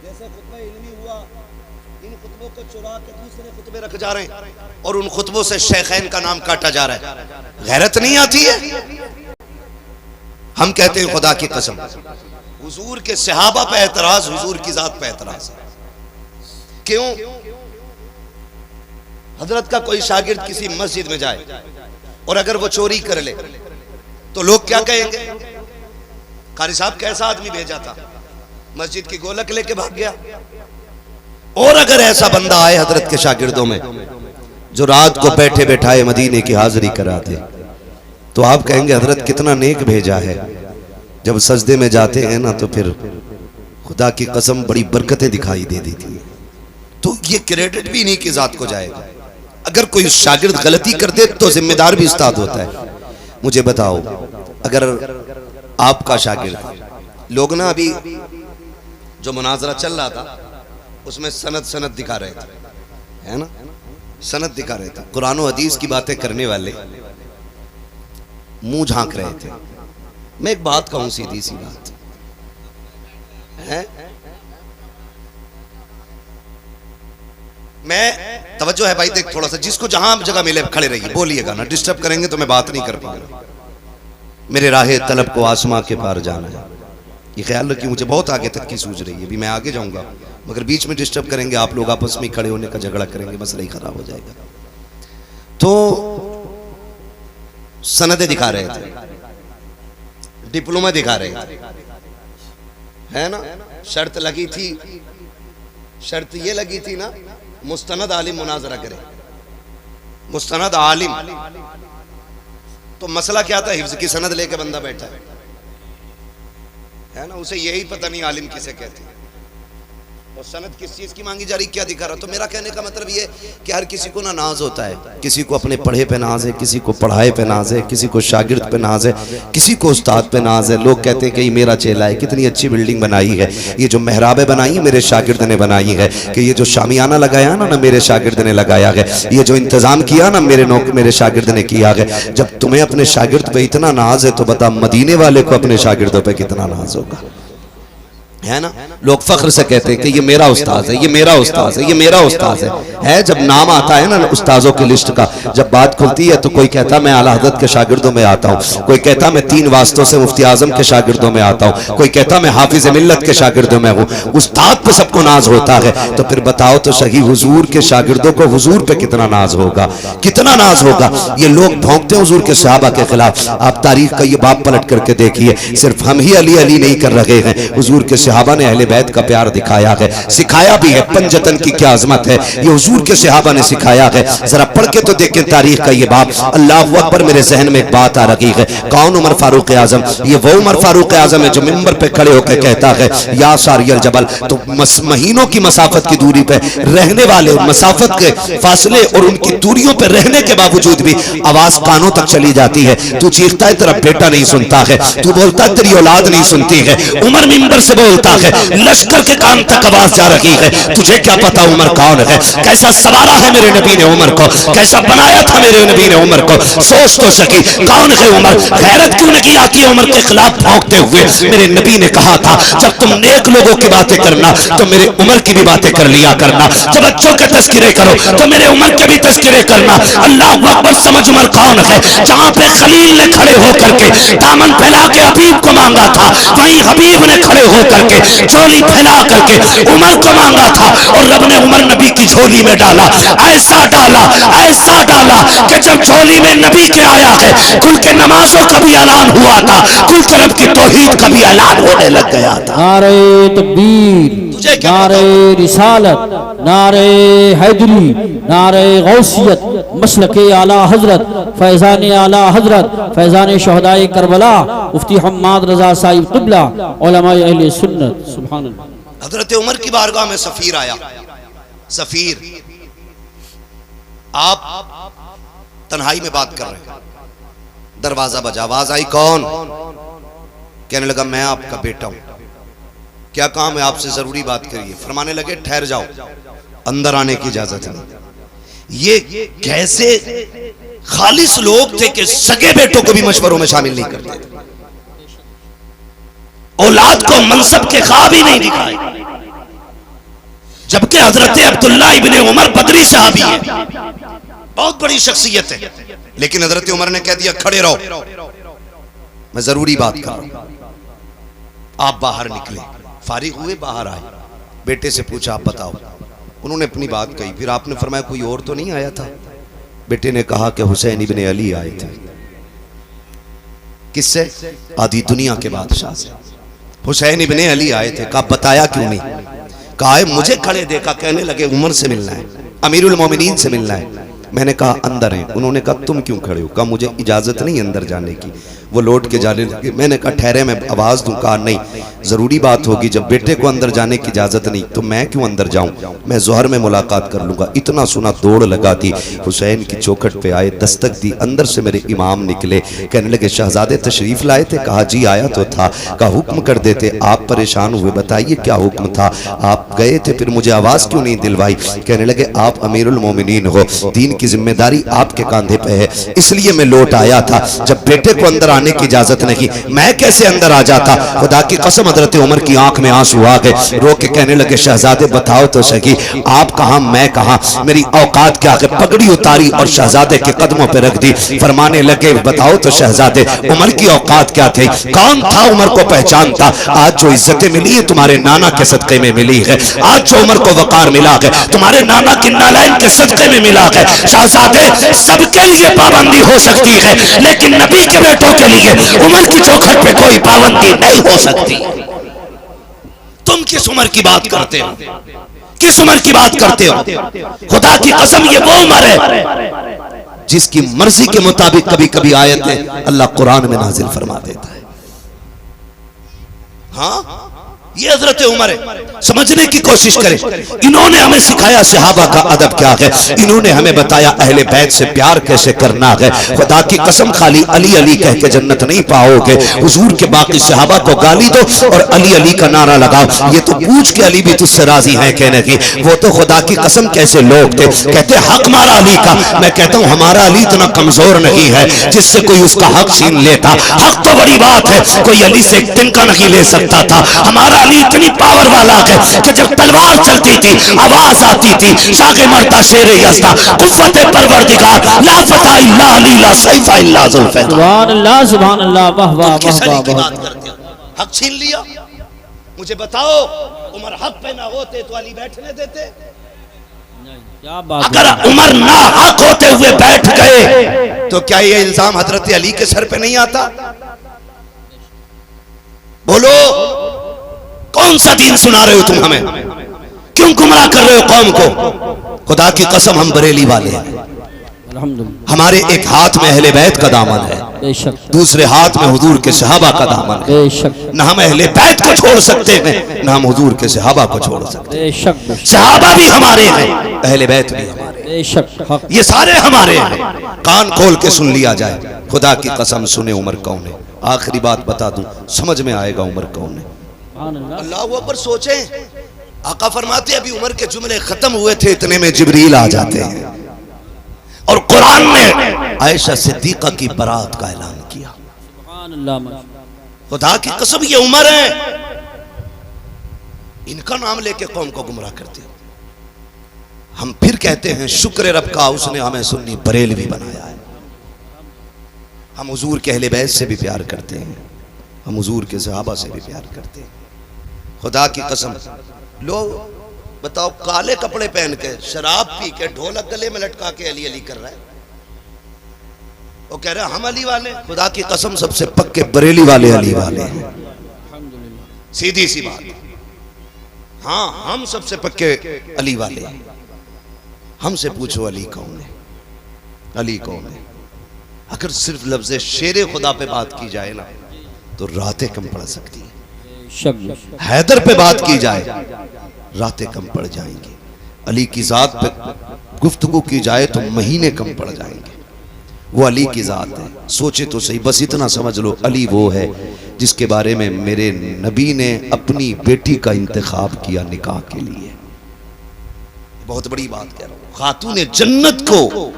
جیسے خطبہ علمی ہوا، ان خطبوں کو چرا کے دوسرے خطبے رکھ جا رہے ہیں اور ان خطبوں سے شیخین کا نام کاٹا جا رہا ہے۔ غیرت نہیں آتی ہے؟ ہم کہتے ہیں خدا کی قسم حضور کے صحابہ پہ اعتراض، حضور کی ذات پہ اعتراض ہے۔ کیوں؟ حضرت کا کوئی شاگرد کسی مسجد میں جائے اور اگر وہ چوری کر لے تو لوگ کیا کہیں گے؟ قاری صاحب کیسا آدمی بھیجا تھا، مسجد کی گولک لے کے بھاگ گیا۔ اور اگر ایسا بندہ آئے حضرت کے شاگردوں میں جو رات کو بیٹھے بیٹھائے مدینے کی حاضری کرا دے تو آپ کہیں گے حضرت کتنا نیک بھیجا ہے۔ جب سجدے میں جاتے ہیں نا تو پھر خدا کی قسم بڑی برکتیں دکھائی دے دیتی ہیں۔ تو یہ کریڈٹ بھی انہی کی ذات کو جائے گا۔ اگر کوئی شاگرد غلطی کر دے تو ذمہ دار بھی استاد ہوتا ہے۔ مجھے بتاؤ اگر آپ کا شاگرد، لوگ نا ابھی جو مناظرہ چل رہا تھا اس میں سند دکھا رہے تھے، ہے نا، سند دکھا رہے تھے، قرآن و حدیث کی باتیں کرنے والے منہ جھانک رہے تھے۔ میں ایک بات کہوں، سیدھی سی بات ہے، میں توجہ ہے بھائی، دیکھ تھوڑا سا جس کو جہاں جگہ ملے کھڑے رہیے، بولیے گا نا، ڈسٹرب کریں گے تو میں بات نہیں کر پاؤں گا۔ میرے راہ طلب کو آسماں کے پار جانا ہے، یہ خیال رکھیے، مجھے بہت آگے تک کی سوچ رہی ہے، ابھی میں آگے جاؤں گا مگر بیچ میں ڈسٹرب کریں گے آپ لوگ، آپس میں کھڑے ہونے کا جھگڑا کریں گے، مسئلہ ہی خراب ہو جائے گا۔ تو سندیں دکھا رہے تھے، ڈپلومہ دکھا رہے تھے، ہے نا؟ شرط لگی تھی، شرط یہ لگی تھی نا، مستند عالم مناظرہ کرے، مستند عالم۔ تو مسئلہ کیا تھا؟ حفظ کی سند لے کے بندہ بیٹھا ہے نا، اسے یہی پتہ نہیں عالم کسے کہتے ہیں، اور سند کس چیز کی مانگی جا رہی، کیا دکھا رہا۔ تو میرا کہنے کا مطلب یہ کہ ہر کسی کو ناز ہوتا ہے، کسی کو اپنے پڑھے پہ ناز ہے، کسی کو پڑھائے پہ ناز ہے، کسی کو شاگرد پہ ناز ہے، کسی کو استاد پہ ناز ہے۔ لوگ کہتے ہیں کہ یہ میرا چیلا ہے، کتنی اچھی بلڈنگ بنائی ہے، یہ جو محرابیں بنائی ہیں میرے شاگرد نے بنائی ہے، کہ یہ جو شامیانہ لگایا نا میرے شاگرد نے لگایا ہے، یہ جو انتظام کیا نا میرے شاگرد نے کیا ہے۔ جب تمہیں اپنے شاگرد پہ اتنا ناز ہے تو بتا مدینے والے کو اپنے شاگردوں پہ کتنا ناز ہوگا، ہے نا؟ لوگ فخر سے کہتے ہیں کہ یہ میرا استاذ ہے، یہ میرا استاذ ہے، یہ میرا استاذ ہے۔ جب نام آتا ہے نا استاذوں کی لسٹ کا، جب بات کھلتی ہے تو کوئی کہتا میں اعلیٰ حضرت کے شاگردوں میں آتا ہوں، کوئی کہتا میں 3 واسطوں سے مفتی اعظم کے شاگردوں میں آتا ہوں، کوئی کہتا میں حافظ ملت کے شاگردوں میں ہوں۔ استاد پہ سب کو ناز ہوتا ہے، تو پھر بتاؤ تو صحیح حضور کے شاگردوں کو حضور پہ کتنا ناز ہوگا، کتنا ناز ہوگا۔ یہ لوگ بھونکتے ہیں حضور کے صحابہ کے خلاف، آپ تاریخ کا یہ باب پلٹ کر کے دیکھیے، صرف ہم ہی علی علی نہیں کر رہے ہیں، حضور کے صحابہ نے اہل بیت کا پیار دکھایا ہے، سکھایا بھی ہے۔ پنجتن کی کیا عظمت ہے، یہ حضور کے صحابہ نے سکھایا ہے۔ ذرا پڑھ کے تو دیکھیں تاریخ کا یہ باب۔ اللہ اکبر، میرے ذہن میں ایک بات آ رہی ہے، کون؟ عمر فاروق اعظم۔ یہ وہ عمر فاروق اعظم ہے جو منبر پہ کھڑے ہو کے کہتا ہے یا ساری الجبل۔ تو مہینوں کی مسافت کی دوری پہ رہنے والے، مسافت کے فاصلے اور ان کی دوریوں پہ رہنے کے باوجود بھی آواز کانوں تک چلی جاتی ہے۔ تو چیختا ہے تیرا بیٹا نہیں سنتا ہے، تو بولتا ہے تیری اولاد نہیں سنتی ہے۔ عمر منبر سے بولتا ہے، لشکر کے کان تک آواز جا رہی ہے، تجھے کیا پتا عمر کون ہے؟ کیسا سوارا ہے میرے نبی نے عمر کو، کیسا بنایا تھا میرے نبی نے عمر کو۔ سوچ تو سکی کون ہے عمر؟ غیرت کیوں نہیں آتی عمر کے خلاف بھونکتے ہوئے؟ میرے نبی نے کہا تھا جب تم نیک لوگوں کی باتیں کرنا تو میرے عمر کی بھی باتیں کر لیا کرنا، جب بچوں کے تذکرے کرو تو میرے عمر کے بھی تذکرے کرنا۔ اللہ اکبر، سمجھ عمر کون ہے؟ جہاں پہ خلیل نے کھڑے ہو کر کے دامن پھیلا کے حبیب کو مانگا تھا، وہیں حبیب نے کھڑے ہو کر کے جھولی پھیلا کر کے عمر کو مانگا تھا، اور رب نے عمر نبی کی جھولی میں ڈالا، ایسا ڈالا کہ جب جھولی میں نبی کے آیا ہے، کل کے نمازوں کا بھی اعلان ہوا تھا، کل کے رب کی توحید کا بھی اعلان ہونے لگ گیا تھا۔ نعرہ تکبیر، نعرہ رسالت، نعرہ حیدری، نعرہ غوثیت، مسلک اعلیٰ حضرت، فیضان اعلیٰ حضرت، فیضان شہدائے کربلا، مفتی حماد رضا صاحب قبلہ، علماء اہل سنت۔ سبحان اللہ۔ حضرت عمر کی بارگاہ میں سفیر آیا، سفیر، آپ تنہائی میں بات کر رہے ہیں، دروازہ بجا، آواز آئی کون؟ کہنے لگا میں آپ کا بیٹا ہوں، کیا کام ہے آپ سے؟ ضروری بات کریے۔ فرمانے لگے ٹھہر جاؤ، اندر آنے کی اجازت نہیں۔ یہ کیسے خالص لوگ تھے کہ سگے بیٹوں کو بھی مشوروں میں شامل نہیں کرتے، اولاد کو منصب کے خواب ہی نہیں دکھائے، جبکہ حضرت عبداللہ ابن عمر بدری صحابی ہے، بہت بڑی شخصیت ہے، لیکن حضرت عمر نے کہہ دیا کھڑے رہو، میں ضروری بات کر رہا ہوں۔ آپ باہر نکلے، فارغ ہوئے، باہر آئے، بیٹے سے پوچھا آپ بتاؤ۔ انہوں نے اپنی بات کہی، پھر آپ نے فرمایا کوئی اور تو نہیں آیا تھا؟ بیٹے نے کہا کہ حسین ابن علی آئے تھے۔ کس سے؟ آدھی دنیا کے بادشاہ سے، حسین ابن علی آئے تھے۔ کہا بتایا کیوں نہیں؟ کہا ہے مجھے کھڑے دیکھا، کہنے لگے عمر سے ملنا ہے، امیر المومنین سے ملنا ہے۔ میں نے کہا اندر ہیں۔ انہوں نے کہا تم کیوں کھڑے ہو؟ کہا مجھے اجازت نہیں اندر جانے کی۔ وہ لوٹ کے جانے لگے۔ میں نے کہا ٹھہرے میں آواز دوں؟ کہا نہیں، ضروری بات ہوگی، جب بیٹے کو اندر جانے کی اجازت نہیں تو میں کیوں اندر جاؤں، میں ظہر میں ملاقات کر لوں گا۔ اتنا سنا دوڑ لگا دی، حسین کی چوکھٹ پہ آئے، دستک دی، اندر سے میرے امام نکلے، کہنے لگے شہزادے تشریف لائے تھے؟ کہا جی آیا تو تھا۔ کہا حکم کر دیتے، آپ پریشان ہوئے، بتائیے کیا حکم تھا؟ آپ گئے تھے پھر مجھے آواز کیوں نہیں دلوائی؟ کہنے لگے آپ امیر المومنین ہو، دین کی ذمہ داری آپ کے کاندھے پہ ہے، اس لیے میں لوٹ آیا تھا۔ جب بیٹے کو اندر آنے کی اجازت نہیں، میں کیسے اندر آ جاتا؟ خدا کی قسم حضرت عمر کی آنکھ میں آنسو آ گئے، رو کے کہنے لگے شہزادے بتاؤ تو سہی، آپ کہاں میں کہاں، میری اوقات کیا ہے؟ پگڑی اتاری اور شہزادے کے قدموں پہ رکھ دی، فرمانے لگے بتاؤ تو شہزادے عمر کی اوقات کیا تھی؟ کون تھا عمر کو پہچانتا؟ آج جو عزتیں ملی ہیں تمہارے نانا کے صدقے میں ملی ہے، آج جو عمر کو وقار ملا ہے تمہارے نانا کی نالائن کے صدقے میں ملا ہے۔ شہزادے سب کے لیے پابندی ہو سکتی ہے لیکن نبی کے بیٹوں کے لیے عمر کی چوکھٹ پہ کوئی پابندی نہیں ہو سکتی۔ تم کس عمر کی بات کرتے ہو؟ کس عمر کی بات کرتے ہو؟ خدا کی قسم یہ وہ عمر ہے جس کی مرضی کے مطابق کبھی کبھی آیتیں اللہ قرآن میں نازل فرما دیتا ہے۔ ہاں یہ حضرت عمر ہے، سمجھنے کی کوشش کریں۔ انہوں نے ہمیں سکھایا صحابہ کا ادب کیا ہے، انہوں نے ہمیں بتایا اہل بیت سے پیار کیسے کرنا ہے۔ خدا کی قسم خالی علی علی کہہ کے جنت نہیں پاؤ گے، حضور کے باقی صحابہ کو گالی دو اور علی علی کا نعرہ لگاؤ، یہ تو پوچھ کے علی بھی تجھ سے راضی ہیں کہنے کی۔ وہ تو خدا کی قسم کیسے لوگ تھے، کہتے حق مارا علی کا، میں کہتا ہوں ہمارا علی اتنا کمزور نہیں ہے جس سے کوئی اس کا حق چھین لیتا۔ حق تو بڑی بات ہے، کوئی علی سے ایک دن کا نہیں لے سکتا تھا، ہمارا علی اتنی پاور والا ہے کہ جب تلوار چلتی تھی آواز آتی تھی شاہ مرتا شیر یزدہ قوت پروردگار لا فتح الا علی لا سیف الا ذوالفقار۔ سبحان اللہ سبحان اللہ، واہ واہ تم کس علی واہ کی واہ۔ بات کرتے ہو؟ حق چھین لیا؟ مجھے بتاؤ عمر حق پہ نہ ہوتے تو علی بیٹھنے دیتے؟ کیا بات، اگر عمر نہ حق ہوتے ہوئے بیٹھ گئے تو کیا یہ الزام حضرت علی کے سر پہ نہیں آتا؟ بولو کون سا دین سنا رہے ہو تم ہمیں؟ کیوں گمراہ کر رہے ہو قوم کو؟ خدا کی قسم ہم بریلی والے ہیں، الحمدللہ، ہمارے ایک ہاتھ میں اہل بیت کا دامن ہے، بے شک دوسرے ہاتھ میں حضور کے صحابہ کا دامن ہے۔ بے شک نہ ہم اہل بیت کو چھوڑ سکتے ہیں نہ ہم حضور کے صحابہ کو چھوڑ سکتے ہیں۔ بے شک صحابہ بھی ہمارے ہیں، اہل بیت بھی ہمارے ہیں، بے شک حق، یہ سارے ہمارے ہیں۔ کان کھول کے سن لیا جائے، خدا کی قسم سنے عمر کون ہے۔ آخری بات بتا دوں سمجھ میں آئے گا عمر کون ہے۔ سبحان اللہ، اللہ اکبر، سوچیں آقا فرماتے ابھی عمر کے جملے ختم ہوئے تھے اتنے میں جبریل آ جاتے ہیں اور قرآن نے عائشہ صدیقہ کی برات کا اعلان کیا۔ سبحان اللہ، خدا کی قسم یہ عمر ہے، ان کا نام لے کے قوم کو گمراہ کرتے ہیں۔ ہم پھر کہتے ہیں شکر رب کا اس نے ہمیں سنی بریلوی بنایا ہے۔ ہم حضور کے اہل بیت سے بھی پیار کرتے ہیں، ہم حضور کے صحابہ سے بھی پیار کرتے ہیں۔ خدا کی قسم لوگ بتاؤ کالے کپڑے پہن کے شراب پی کے ڈھولک گلے میں لٹکا کے علی علی کر رہا ہے، وہ کہہ رہے ہیں ہم علی والے۔ خدا کی قسم سب سے پکے بریلی والے علی والے ہیں، سیدھی سی بات۔ ہاں ہم سب سے پکے علی والے ہیں۔ ہم سے پوچھو علی کون ہے، علی کون ہے؟ اگر صرف لفظ شیر خدا پہ بات کی جائے نا تو راتیں کم پڑ سکتی ہیں، حیدر پہ بات کی جائے راتیں کم پڑ جائیں گی، علی کی ذات پہ گفتگو کی جائے تو مہینے کم پڑ جائیں گے۔ وہ علی کی ذات ہے، سوچے تو صحیح، بس اتنا سمجھ لو علی وہ ہے جس کے بارے میں میرے نبی نے اپنی بیٹی کا انتخاب کیا نکاح کے لیے۔ بہت بڑی بات کہہ رہا ہوں، خاتون جنت کو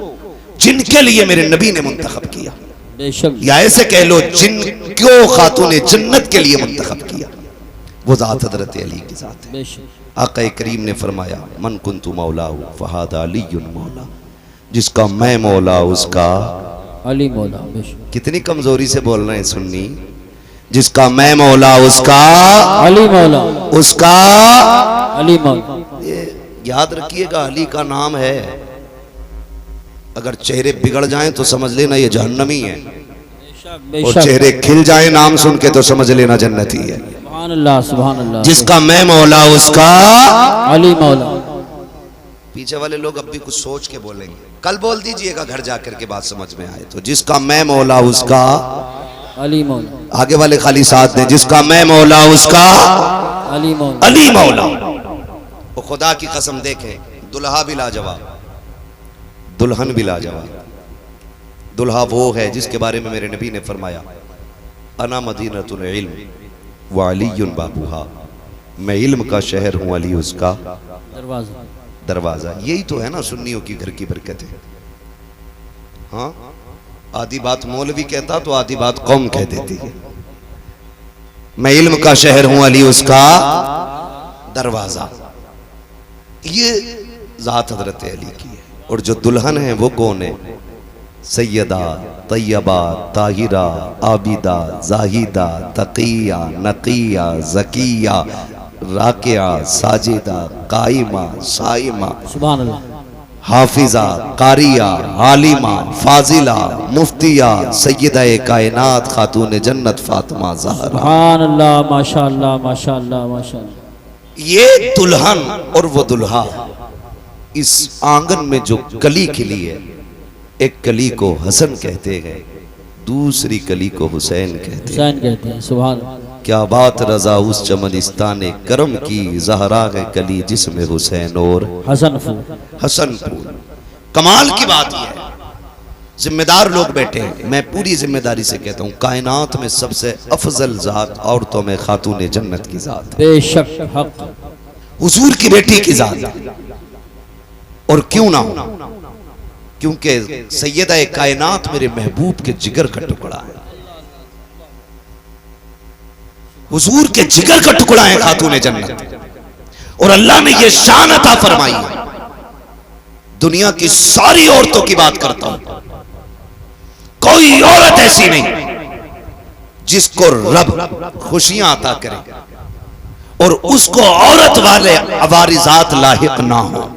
جن کے لیے میرے نبی نے منتخب کیا، یا ایسے کہہ لو جن کو خاتون جنت کے لیے منتخب کیا، وہ ذات حضرت علی کی ذات ہے۔ آقا کریم نے فرمایا من کنت مولا فہذا علی مولا، جس کا میں مولا اس کا علی مولا۔ کتنی کمزوری سے بول رہے ہیں سنی، جس کا میں مولا اس کا علی مولا، اس کا علی مولا۔ یہ یاد رکھیے گا علی کا نام ہے، اگر چہرے بگڑ جائیں تو سمجھ لینا یہ جہنمی ہے، اور چہرے کھل جائیں نام سن کے تو سمجھ لینا جنتی ہے۔ سبحان اللہ سبحان اللہ، جس کا میں مولا اس کا علی مولا۔ پیچھے والے لوگ اب بھی کچھ سوچ کے بولیں گے، کل بول دیجئے گا گھر جا کر کے بات سمجھ میں آئے تو، جس کا میں مولا اس کا علی مولا۔ آگے والے خالی ساتھ دیں، جس کا میں مولا اس کا علی مولا، علی مولا۔ وہ خدا کی قسم دیکھیں دلہا بھی لاجواب، دلہن بھی لاجواب۔ دلہا وہ ہے جس کے بارے میں میرے نبی نے فرمایا انا مدینۃ العلم وعلی بابوہا، میں علم کا شہر ہوں علی اس کا دروازہ۔ دروازہ۔ یہی تو ہے نا سنیوں کی گھر کی برکت ہے۔ ہاں آدھی بات مولوی کہتا تو آدھی بات قوم کہہ دیتی ہے. میں علم کا شہر ہوں، علی اس کا دروازہ. یہ ذات حضرت علی کی ہے. اور جو دلہن ہیں وہ کون ہے؟ سیدہ طیبہ طاہرہ عابدہ زاہدہ تقیہ نقیہ زکیہ راکعہ ساجدہ قائمہ صائمہ سبحان اللہ. حافظہ قاریہ عالمہ فاضلہ مفتیہ سیدہ کائنات خاتون جنت فاطمہ زہرا. سبحان اللہ، ماشاء اللہ ماشاء اللہ ماشاء اللہ. یہ دلہن اور وہ دلہا، اس آنگن میں جو کلی کھلی ہے، ایک کلی کو حسن کہتے ہیں، دوسری کلی کو حسین کہتے ہیں. حسین کہتے ہیں. سبحان اللہ. کیا بات رضا اس چمنستان کرم کی، زہرا ہے کلی جس میں حسین اور حسن پھول. حسن پھول. کمال کی بات یہ ہے، ذمہ دار لوگ بیٹھے ہیں، میں پوری ذمہ داری سے کہتا ہوں، کائنات میں سب سے افضل ذات عورتوں میں خاتون جنت کی ذات ہے، بے شک حق. حضور کی بیٹی کی ذات. اور کیوں نہ ہو، کیونکہ سیدہ کائنات میرے محبوب کے جگر کا ٹکڑا ہے، حضور کے جگر کا ٹکڑا ہے خاتون جنت. اور اللہ نے یہ شان عطا فرمائی ہے. دنیا کی ساری عورتوں کی بات کرتا ہوں، کوئی عورت ایسی نہیں جس کو رب خوشیاں عطا کرے اور اس کو عورت والے عوارضات لاحق نہ ہو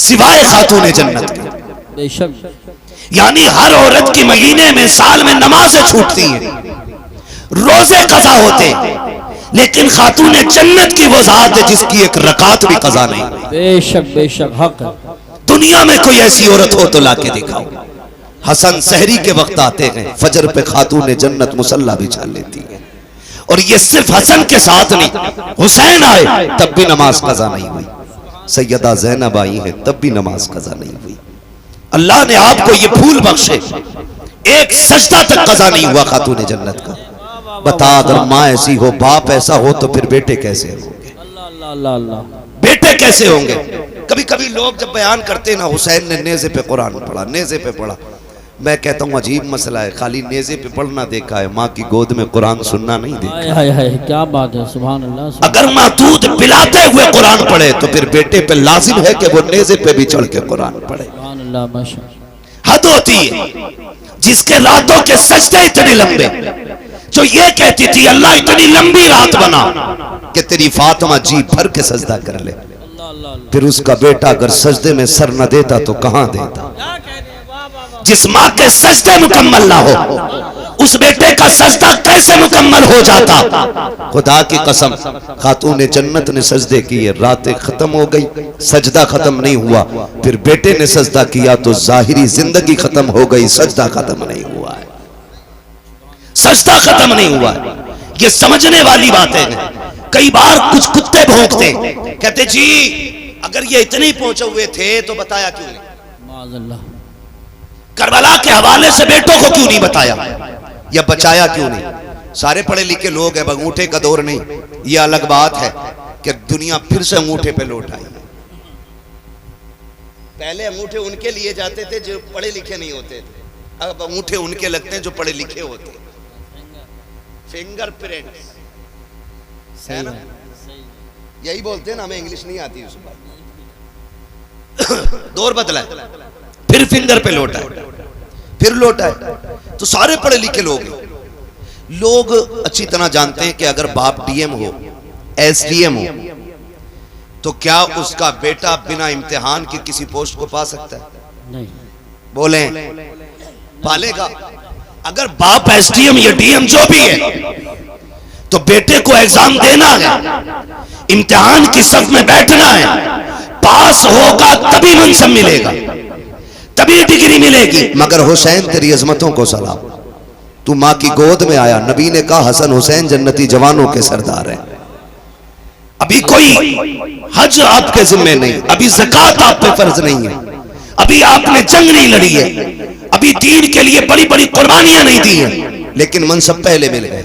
سوائے خاتون جنت کے. بے شک. یعنی ہر عورت کی مہینے میں سال میں نمازیں چھوٹتی ہیں، روزے قضا ہوتے، لیکن خاتون جنت کی وہ ذات ہے جس کی ایک رکعت بھی قضا نہیں. بے شک بے شک حق. دنیا میں کوئی ایسی عورت ہو تو لا کے دکھاؤ. حسن سحری کے وقت آتے ہیں، فجر پہ خاتون جنت مصلی بچھا لیتی ہے. اور یہ صرف حسن کے ساتھ نہیں، حسین آئے تب بھی نماز قضا نہیں ہوئی، سیدہ زینب آئی ہیں تب بھی نماز قضا نہیں ہوئی. اللہ نے آپ کو یہ پھول بخشے، ایک سجدہ تک قضا نہیں ہوا خاتون جنت کا. بتا اگر ماں ایسی ہو، باپ ایسا ہو تو پھر بیٹے کیسے ہوں گے؟ اللہ اللہ اللہ. بیٹے کیسے ہوں گے؟ کبھی کبھی لوگ جب بیان کرتے نا حسین نے نیزے پہ قرآن پڑھا، نیزے پہ پڑھا، میں کہتا ہوں عجیب مسئلہ ہے، خالی نیزے پہ پڑھنا دیکھا ہے، ماں کی گود میں قرآن سننا نہیں دیکھا. ہائے ہائے کیا بات ہے. سبحان اللہ. اگر ماں دودھ پلاتے ہوئے قرآن پڑھے تو پھر بیٹے پہ لازم ہے کہ وہ نیزے پہ بھی چڑھ کے قرآن پڑھے. سبحان اللہ ماشاء اللہ. حد ہوتی ہے جس کے راتوں کے سجدے اتنے لمبے، جو یہ کہتی تھی اللہ اتنی لمبی رات بنا کہ تیری فاطمہ جی بھر کے سجدہ کر لے، پھر اس کا بیٹا اگر سجدے میں سر نہ دیتا تو کہاں دیتا. جس ماں کے سجدے مکمل نہ ہو اس بیٹے کا سجدہ کیسے مکمل ہو جاتا؟ خدا کی قسم خاتون جنت نے سجدے کیے، راتیں ختم ہو گئی، سجدہ ختم نہیں ہوا، پھر بیٹے نے سجدہ کیا تو ظاہری زندگی ختم ہو گئی، سجدہ ختم نہیں ہوا ہے، سجدہ ختم نہیں ہوا ہے. یہ سمجھنے والی باتیں ہیں. کئی بار کچھ کتے بھونکتے کہتے جی اگر یہ اتنے پہنچے ہوئے تھے تو بتایا کیوں نہیں؟ معاذ اللہ. کربلا کے حوالے سے بیٹوں کو کیوں نہیں بتایا یا بچایا کیوں نہیں؟ سارے پڑھے لکھے لوگ ہیں، انگوٹھے کا دور نہیں. یہ الگ بات ہے کہ دنیا پھر سے انگوٹھے پہ لوٹ آئی. پہلے انگوٹھے ان کے لیے جاتے تھے جو پڑھے لکھے نہیں ہوتے تھے، اب انگوٹھے ان کے لگتے ہیں جو پڑھے لکھے ہوتے ہیں. فنگر پرنٹ ہے نا، یہی بولتے ہیں نا، ہمیں انگلش نہیں آتی. اس بات دور بدلا ہے، پھر فنگر پہ لوٹا ہے، پھر لوٹا ہے. تو سارے پڑھے لکھے لوگ اچھی طرح جانتے ہیں کہ اگر باپ ڈی ایم ہو، ایس ڈی ایم ہو، تو کیا اس کا بیٹا بنا امتحان کی کسی پوسٹ کو پا سکتا ہے؟ نہیں. بولیں پالے گا. اگر باپ ایس ڈی ایم یا ڈی ایم جو بھی ہے تو بیٹے کو ایگزام دینا ہے، امتحان کی صف میں بیٹھنا ہے، پاس ہوگا تبھی منصب ملے گا، تبھی ڈگری ملے گی. مگر حسین تیری عظمتوں کو سلام، تو ماں کی گود میں آیا، نبی نے کہا حسن حسین جنتی جوانوں کے سردار ہیں. ابھی کوئی حج آپ کے ذمہ نہیں، ابھی زکوٰۃ آپ پہ فرض نہیں ہے، ابھی آپ نے جنگ نہیں لڑی ہے، ابھی دین کے لیے بڑی بڑی قربانیاں نہیں دی ہیں، لیکن منصب پہلے مل گئے.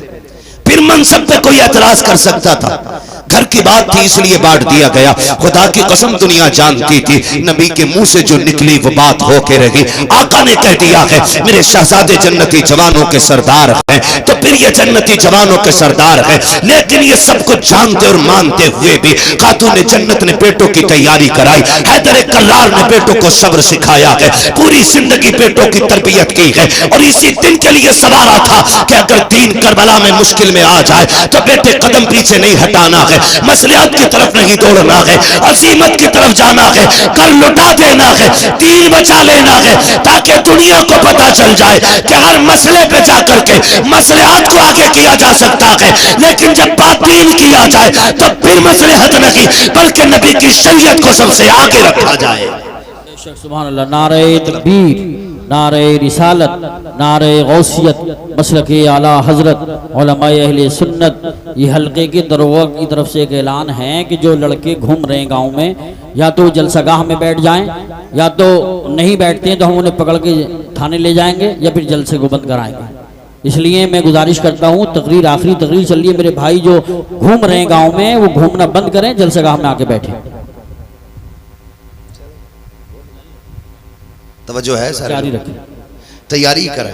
پھر منصب پہ کوئی اعتراض کر سکتا تھا، گھر کی بات تھی اس لیے بانٹ دیا گیا. خدا کی قسم دنیا جانتی تھی نبی کے منہ سے جو نکلی وہ بات ہو کے رہی. آقا نے کہہ دیا ہے میرے شہزادے جنتی جوانوں کے سردار ہیں, تو پھر یہ جنتی جوانوں کے سردار ہیں. لیکن یہ سب کچھ جانتے اور مانتے ہوئے بھی خاتون جنت نے بیٹوں کی تیاری کرائی. حیدر کرار نے بیٹوں کو صبر سکھایا ہے, پوری زندگی بیٹوں کی تربیت کی ہے, اور اسی دن کے لیے سوارا تھا کہ اگر دین کربلا میں مشکل میں آ جائے تو بیٹے قدم پیچھے نہیں ہٹانا ہے, مصلحت کی طرف نہیں دوڑنا ہے, عظیمت کی طرف جانا ہے, کر لٹا دینا ہے, دین بچا لینا ہے, تاکہ دنیا کو پتا چل جائے کہ ہر مسئلے پہ جا کر کے مصلحت کو آگے کیا جا سکتا ہے. لیکن جب باطل کیا جائے تو پھر مصلحت نہیں بلکہ نبی کی شریعت کو سب سے آگے رکھا جائے. سبحان اللہ. نعرہ تکبیر, نعرہ رسالت, نعرہ غوثیت, مسلک اعلی حضرت, علماء اہل سنت. یہ حلقے کی دروغ کی طرف سے ایک اعلان ہے کہ جو لڑکے گھوم رہے ہیں گاؤں میں, یا تو جلسہ گاہ میں بیٹھ جائیں, یا تو نہیں بیٹھتے ہیں تو ہم انہیں پکڑ کے تھانے لے جائیں گے, یا پھر جلسے کو بند کرائیں گے. اس لیے میں گزارش کرتا ہوں, تقریر آخری تقریر چل رہی ہے, میرے بھائی جو گھوم رہے ہیں گاؤں میں وہ گھومنا بند کریں, جلسہ گاہ میں آ کے بیٹھیں. توجہ ہے سارے جاری رکھیں, تیاری کریں.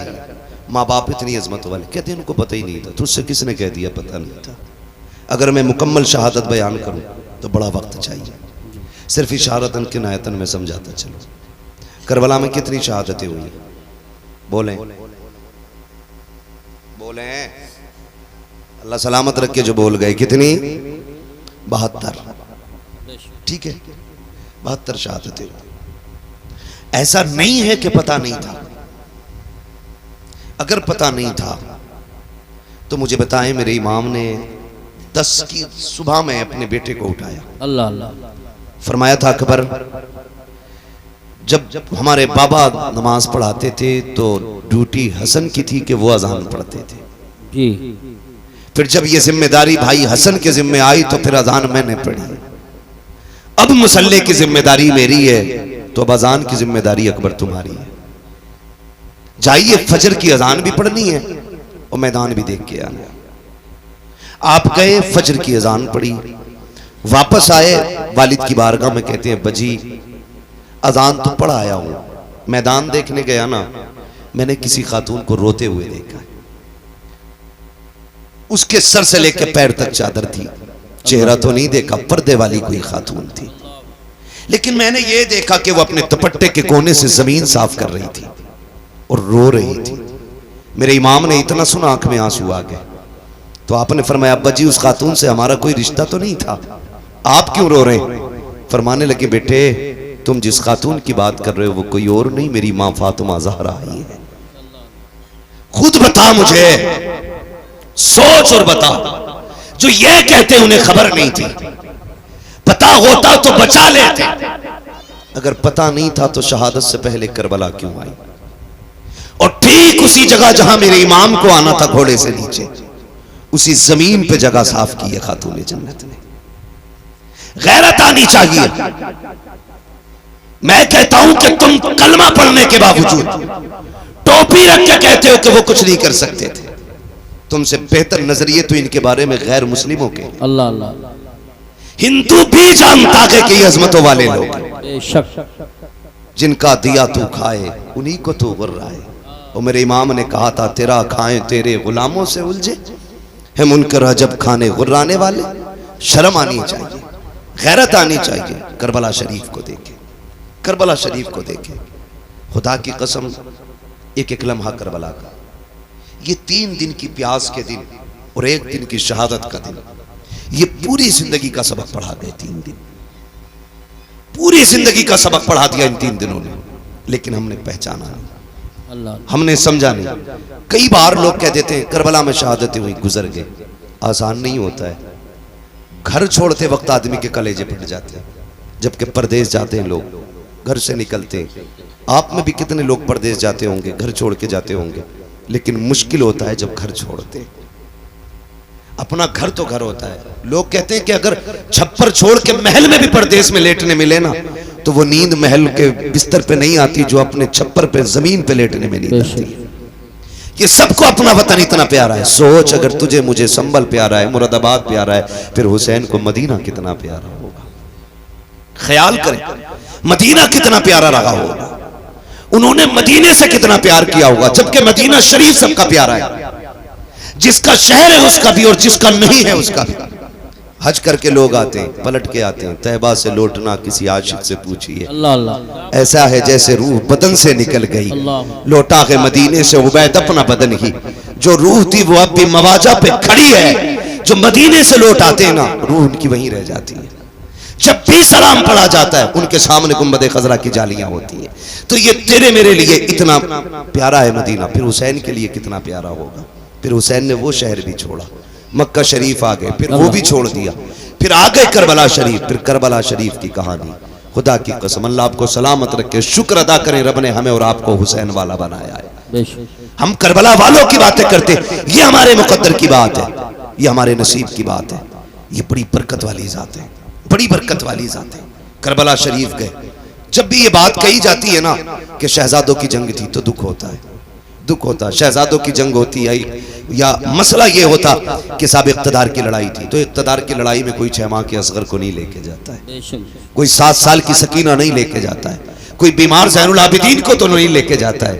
ماں باپ اتنی عظمت والے کہتے ہیں ان کو پتہ ہی نہیں تھا. تجھ سے کس نے کہہ دیا پتہ نہیں تھا. اگر میں مکمل شہادت بیان کروں تو بڑا وقت چاہیے, صرف اشارتاً کنایتاً میں سمجھاتا چلو. کربلا میں کتنی شہادتیں ہوئی بولیں بولیں, اللہ سلامت رکھ کے جو بول گئے کتنی, 72. ٹھیک ہے 72 شہادتیں. ایسا نہیں ہے کہ پتہ نہیں تھا. اگر پتہ نہیں تھا تو مجھے بتائیں میرے امام نے 10 کی صبح میں اپنے بیٹے کو اٹھایا, اللہ اللہ, فرمایا تھا اکبر جب ہمارے بابا نماز پڑھاتے تھے تو ڈیوٹی حسن کی تھی کہ وہ اذان پڑھتے تھے. جی. پھر جب یہ ذمہ داری بھائی حسن کے ذمہ آئی تو پھر اذان میں نے پڑھی. اب مصلی کی ذمہ داری میری ہے تو اب اذان کی ذمہ داری اکبر تمہاری ہے. جائیے فجر کی اذان بھی پڑھنی ہے اور میدان بھی دیکھ کے آنا. آپ گئے, فجر کی اذان پڑھی, واپس آئے, والد کی بارگاہ میں کہتے ہیں بجی اذان تو پڑھ آیا ہوں, میدان دیکھنے گیا نا, میں نے کسی خاتون کو روتے ہوئے دیکھا. اس کے سر سے لے کے پیر تک چادر تھی, چہرہ تو نہیں دیکھا, پردے والی کوئی خاتون تھی, لیکن میں نے یہ دیکھا کہ وہ اپنے دوپٹے کے کونے سے زمین صاف کر رہی تھی اور رو رہی تھی. میرے امام نے اتنا سنا آنکھ میں آنسو آ گئے تو آپ نے فرمایا ابا جی اس خاتون سے ہمارا کوئی رشتہ تو نہیں تھا, آپ کیوں رو رہے ہیں؟ فرمانے لگے بیٹے تم جس خاتون کی بات کر رہے ہو وہ کوئی اور نہیں, میری ماں فاطمہ زہرا ہی ہے. خود بتا مجھے, سوچ اور بتا. جو یہ کہتے انہیں خبر نہیں تھی, پتا ہوتا تو بچا لیتے. اگر پتا نہیں تھا تو شہادت سے پہلے کربلا کیوں آئی؟ اور ٹھیک اسی جگہ جہاں میرے امام کو آنا تھا گھوڑے سے نیچے, اسی زمین پہ جگہ صاف کی ہے خاتون جنت نے. غیرت آنی چاہیے. میں کہتا ہوں کہ تم کلمہ پڑھنے کے باوجود ٹوپی رکھ کے کہتے ہو کہ وہ کچھ نہیں کر سکتے تھے. تم سے بہتر نظریے تو ان کے بارے میں غیر مسلموں کے, اللہ اللہ, ہندو بھی جانتا ہے کہ یہ عظمتوں والے لوگ ہیں. بے شک, جن کا دیا تو کھائے انہی کو تو غرائے. اور میرے امام نے کہا تھا تیرا کھائیں تیرے غلاموں سے الجھے ہے منکر جب کھانے غرانے والے. شرم آنی چاہیے, غیرت آنی چاہیے. کربلا شریف کو دیکھیں, کربلا شریف کو دیکھیں. خدا کی قسم ایک ایک لمحہ کربلا کا, یہ 3 دن کی پیاس کے دن اور 1 دن کی شہادت کا دن, یہ پوری زندگی کا سبق پڑھا گئے. 3 دن پوری زندگی کا سبق پڑھا دیا ان 3 دنوں نے, لیکن ہم نے پہچانا نہیں, ہم نے سمجھا نہیں. کئی بار لوگ کہہ دیتے ہیں کربلا میں شہادتیں ہوئی گزر گئے. آسان نہیں ہوتا ہے. گھر چھوڑتے وقت آدمی کے کلیجے پھٹ جاتے ہیں, جبکہ پردیس جاتے ہیں لوگ, گھر سے نکلتے ہیں. آپ میں بھی کتنے لوگ پردیس جاتے ہوں گے, گھر چھوڑ کے جاتے ہوں گے, لیکن مشکل ہوتا ہے جب گھر چھوڑتے. اپنا گھر تو گھر ہوتا ہے. لوگ کہتے ہیں کہ اگر چھپر چھوڑ کے محل میں بھی پردیس میں لیٹنے ملے نا تو وہ نیند محل کے بستر پہ نہیں آتی جو اپنے چھپر پہ زمین پہ لیٹنے میں نیند آتی. یہ سب کو اپنا وطن اتنا پیارا ہے. سوچ اگر تجھے مجھے سنبل پیارا ہے, مراد آباد پیارا ہے, پھر حسین کو مدینہ کتنا پیارا ہوگا. خیال کریں مدینہ کتنا پیارا رہا ہوگا, انہوں نے مدینے سے کتنا پیار کیا ہوگا, جبکہ مدینہ شریف سب کا پیارا ہے. جس کا شہر ہے اس کا بھی اور جس کا نہیں ہے اس کا بھی. حج کر کے لوگ آتے ہیں, پلٹ کے آتے ہیں. طیبہ سے لوٹنا کسی عاشق سے پوچھئے, اللہ اللہ ایسا ہے جیسے روح بدن سے نکل گئی. لوٹا کے مدینے سے عبید اپنا بدن ہی, جو روح تھی وہ اب بھی مواجہ پہ کھڑی ہے. جو مدینے سے لوٹ آتے ہیں نا, روح ان کی وہیں رہ جاتی ہے. جب بھی سلام پڑھا جاتا ہے ان کے سامنے گنبد خضرا کی جالیاں ہوتی ہیں. تو یہ تیرے میرے لیے اتنا پیارا ہے مدینہ, پھر حسین کے لیے کتنا پیارا ہوگا. پھر حسین نے وہ شہر بھی چھوڑا, مکہ شریف آگئے, پھر وہ بھی چھوڑ دیا, پھر آگئے کربلا شریف. پھر کربلا شریف کی کہانی, خدا کی قسم اللہ آپ کو سلامت رکھے. شکر ادا کریں رب نے ہمیں اور آپ کو حسین والا بنایا ہے. ہم کربلا والوں کی باتیں کرتے, یہ ہمارے مقدر کی بات ہے, یہ ہمارے نصیب کی بات ہے. یہ بڑی برکت والی ذات ہے, بڑی برکت والی ذات ہے. کربلا شریف گئے, جب بھی یہ بات کہی جاتی ہے نا کہ شہزادوں کی جنگ تھی تو دکھ ہوتا ہے, دکھ ہوتا. شہزادوں کی جنگ ہوتی ہے یا مسئلہ یہ ہوتا کہ صاحب اقتدار کی لڑائی تھی, تو اقتدار کی لڑائی میں کوئی 6 ماہ کے اصغر کو نہیں لے کے جاتا ہے, کوئی 7 سال کی سکینہ نہیں لے کے جاتا ہے, کوئی بیمار زین العابدین کو تو نہیں لے کے جاتا ہے.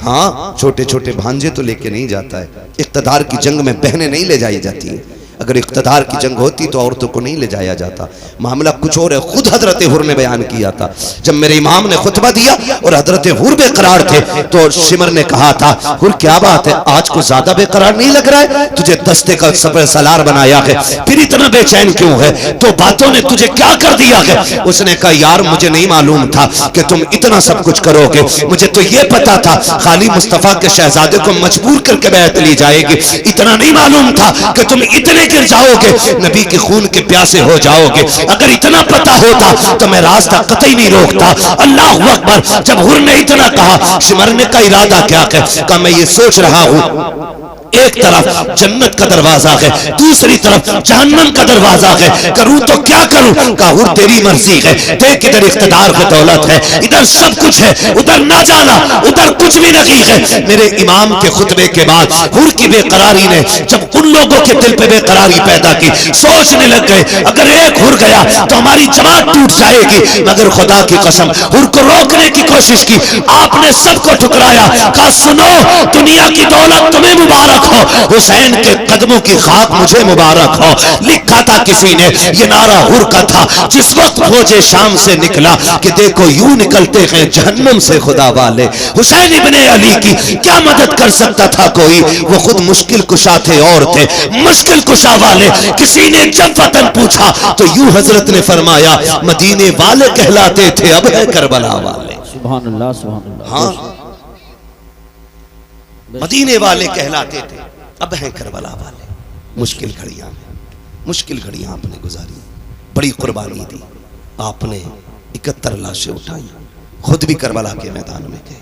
ہاں چھوٹے چھوٹے بھانجے تو لے کے نہیں جاتا ہے. اقتدار کی جنگ میں بہنیں نہیں لے جائی جاتی ہیں. اگر اقتدار کی جنگ ہوتی تو عورتوں کو نہیں لے جایا جاتا. معاملہ کچھ اور ہے. خود حضرت حر نے بیان کیا تھا, جب میرے امام نے خطبہ دیا اور حضرت حر بے قرار تھے تو شمر نے کہا تھا, حر کیا بات ہے, آج کو زیادہ بے قرار نہیں لگ رہا ہے, تجھے دستے کا سفر سالار بنایا ہے, پھر اتنا بے چین کیوں ہے, تو باتوں نے تجھے کیا کر دیا ہے. اس نے کہا یار مجھے نہیں معلوم تھا کہ تم اتنا سب کچھ کرو گے, مجھے تو یہ پتا تھا خالی مصطفیٰ کے شہزادے کو مجبور کر کے بیعت لی جائے گی, اتنا نہیں معلوم تھا کہ تم اتنے گر جاؤ گے, نبی کے خون کے پیاسے ہو جاؤ گے. اگر اتنا پتا ہوتا تو میں راستہ قطعی نہیں روکتا. اللہ اکبر. جب حر نے اتنا کہا, شمرنے کا ارادہ کیا ہے, کہ میں یہ سوچ رہا ہوں ایک طرف جنت کا دروازہ ہے, دوسری طرف جہنم کا دروازہ ہے, کروں تو کیا کروں. کہا حر تیری مرضی ہے, دیکھ ادھر اقتدار کی دولت ہے, ادھر سب کچھ ہے, ادھر نہ جانا, ادھر کچھ بھی نہیں ہے. میرے امام کے خطبے کے بعد حر کی بے قراری نے جب ان لوگوں کے دل پہ بے قراری پیدا کی, سوچنے لگ گئے اگر ایک حر گیا تو ہماری جماعت ٹوٹ جائے گی. مگر خدا کی قسم حر کو روکنے کی کوشش کی, آپ نے سب کو ٹھکرایا. کہا سنو, دنیا کی دولت تمہیں مبارک ہو, حسین کے قدموں کی خاک مجھے مبارک ہو. لکھا تھا کسی نے, یہ نعرہ حر کا تھا جس وقت فوج شام سے نکلا کہ دیکھو یوں نکلتے ہیں جہنم سے خدا والے. حسین ابن علی کی کیا مدد کر سکتا تھا کوئی, وہ خود مشکل کشا تھے اور تھے مشکل کشا والے. کسی نے جب وطن پوچھا تو یوں حضرت نے فرمایا مدینے والے کہلاتے تھے, اب ہے کربلا والے. سبحان اللہ سبحان اللہ. ہاں مدینے والے کہلاتے تھے, اب ہیں کربلا والے. مشکل گھڑیاں, مشکل گھڑیاں آپ نے گزاری, بڑی قربانی دی. آپ نے 71 لاشیں اٹھائی, خود بھی کربلا کے میدان میں گئے,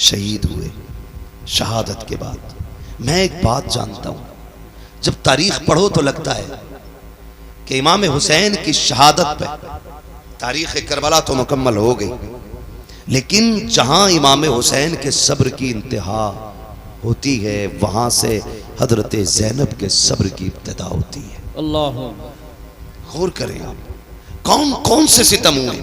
شہید ہوئے. شہادت کے بعد میں ایک بات جانتا ہوں, جب تاریخ پڑھو تو لگتا ہے کہ امام حسین کی شہادت پہ تاریخ کربلا تو مکمل ہو گئی, لیکن جہاں امام حسین کے صبر کی انتہا ہوتی ہے وہاں سے حضرت زینب کے صبر کی ابتدا ہوتی ہے. اللہ غور کریں آپ, کون کون سے ستم ہوئے,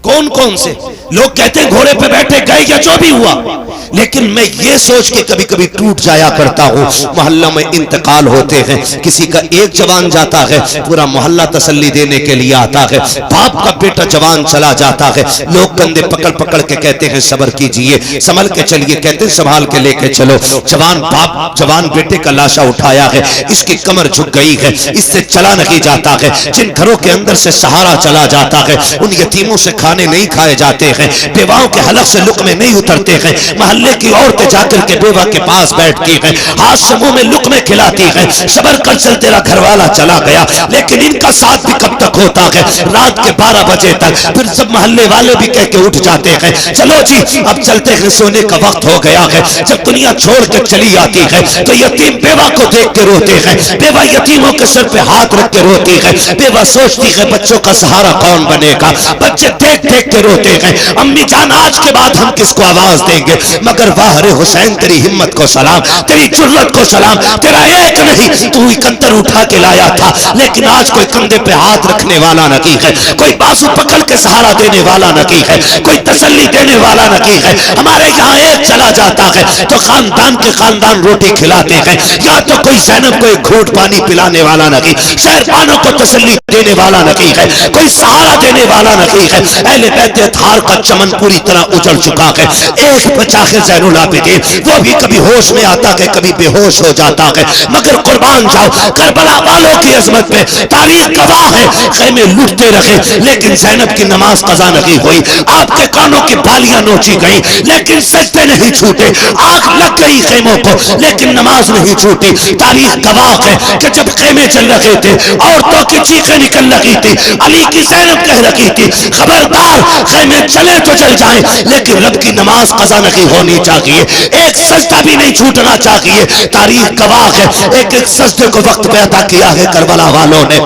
کون کون سے لوگ کہتے ہیں گھوڑے پہ بیٹھے گئے یا جو بھی ہوا, لیکن میں یہ سوچ کے کبھی کبھی ٹوٹ جایا کرتا ہوں, محلہ میں انتقال ہوتے ہیں, کسی کا ایک جوان جاتا ہے, پورا محلہ تسلی دینے کے لیے آتا ہے. باپ کا بیٹا جوان چلا جاتا ہے, لوگ کندھے پکڑ پکڑ کے کہتے ہیں صبر کیجئے, سنبھل کے چلیے, کہتے ہیں سنبھال کے لے کے چلو. جوان باپ جوان بیٹے کا لاشا اٹھایا ہے, اس کی کمر جھک گئی ہے, اس سے چلا نہیں جاتا ہے. جن گھروں کے اندر سے سہارا چلا جاتا ہے ان یتیموں سے کھانے نہیں کھائے جاتے ہیں, بیواؤں کے حلق سے لقمے نہیں اترتے ہیں. محلے کی عورتیں جا کر کے بیوہ کے پاس بیٹھتی ہیں, ہاتھ سے منہ میں لقمے کھلاتی ہیں, صبر کر چل تیرا گھر والا چلا گیا. لیکن ان کا ساتھ بھی کب تک ہوتا ہے, رات کے 12 بجے تک. پھر سب محلے والے بھی کہہ کے اٹھ جاتے ہیں, چلو جی اب چلتے ہیں, سونے کا وقت ہو گیا ہے. جب دنیا چھوڑ کے چلی آتی ہے تو یتیم بیوہ کو دیکھ کے روتے ہیں, بیوہ یتیموں کے سر پہ ہاتھ رکھ کے روتی ہے. بیوہ سوچتی ہے بچوں کا سہارا کون بنے گا, بچے دیکھ دیکھ کے روتے ہیں امی جان آج کے بعد ہم کس کو آواز دیں گے، مگر واہ رے حسین تیری ہمت کو سلام، تیری جرت کو سلام، تیرا ایک نہیں تو اکتر اٹھا کے لایا تھا، لیکن آج کوئی کندھے پہ ہاتھ رکھنے والا نہیں ہے، کوئی بازو پکڑ کے سہارا دینے والا نہیں ہے، کوئی تسلی دینے والا نہیں ہے۔ ہمارے یہاں ایک چلا جاتا ہے تو خاندان کے خاندان روٹی کھلاتے ہیں، یا تو کوئی زینب کو ایک گھونٹ پانی پلانے والا نہیں، شہربانوں کو تسلی دینے والا نہیں ہے، کوئی سہارا دینے والا نہیں ہے۔ اہل بیت اطہار کا چمن پوری طرح اجڑ چکا ہے، ایک بچا ہے زین العابدین، وہ بھی کبھی ہوش میں آتا ہے کبھی بے ہوش ہو جاتا ہے، مگر قربان جاؤ کربلا والوں کی عظمت میں تاریخ گواہ ہے، خیمے لوٹتے رہے لیکن زینب کی نماز قضا نہیں ہوئی، آپ کے کانوں کی بالیاں نوچی گئی لیکن سجدے نہیں چھوٹے، آگ لگ گئی خیموں کو لیکن نماز نہیں چھوٹی۔ تاریخ گواہ ہے کہ جب خیمے چل رہے تھے عورتوں کی چیخیں نکل رہی تھی، علی کی زینب کہہ رہی تھی خبردار خیمے چلے تو چل جائیں لیکن رب کی نماز قضا نہیں ہونی چاہیے، ایک سجدہ بھی نہیں چھوٹنا چاہیے۔ تاریخ گواہ ہے ایک ایک سجدے کو وقت پہ عطا کیا ہے کربلا والوں نے،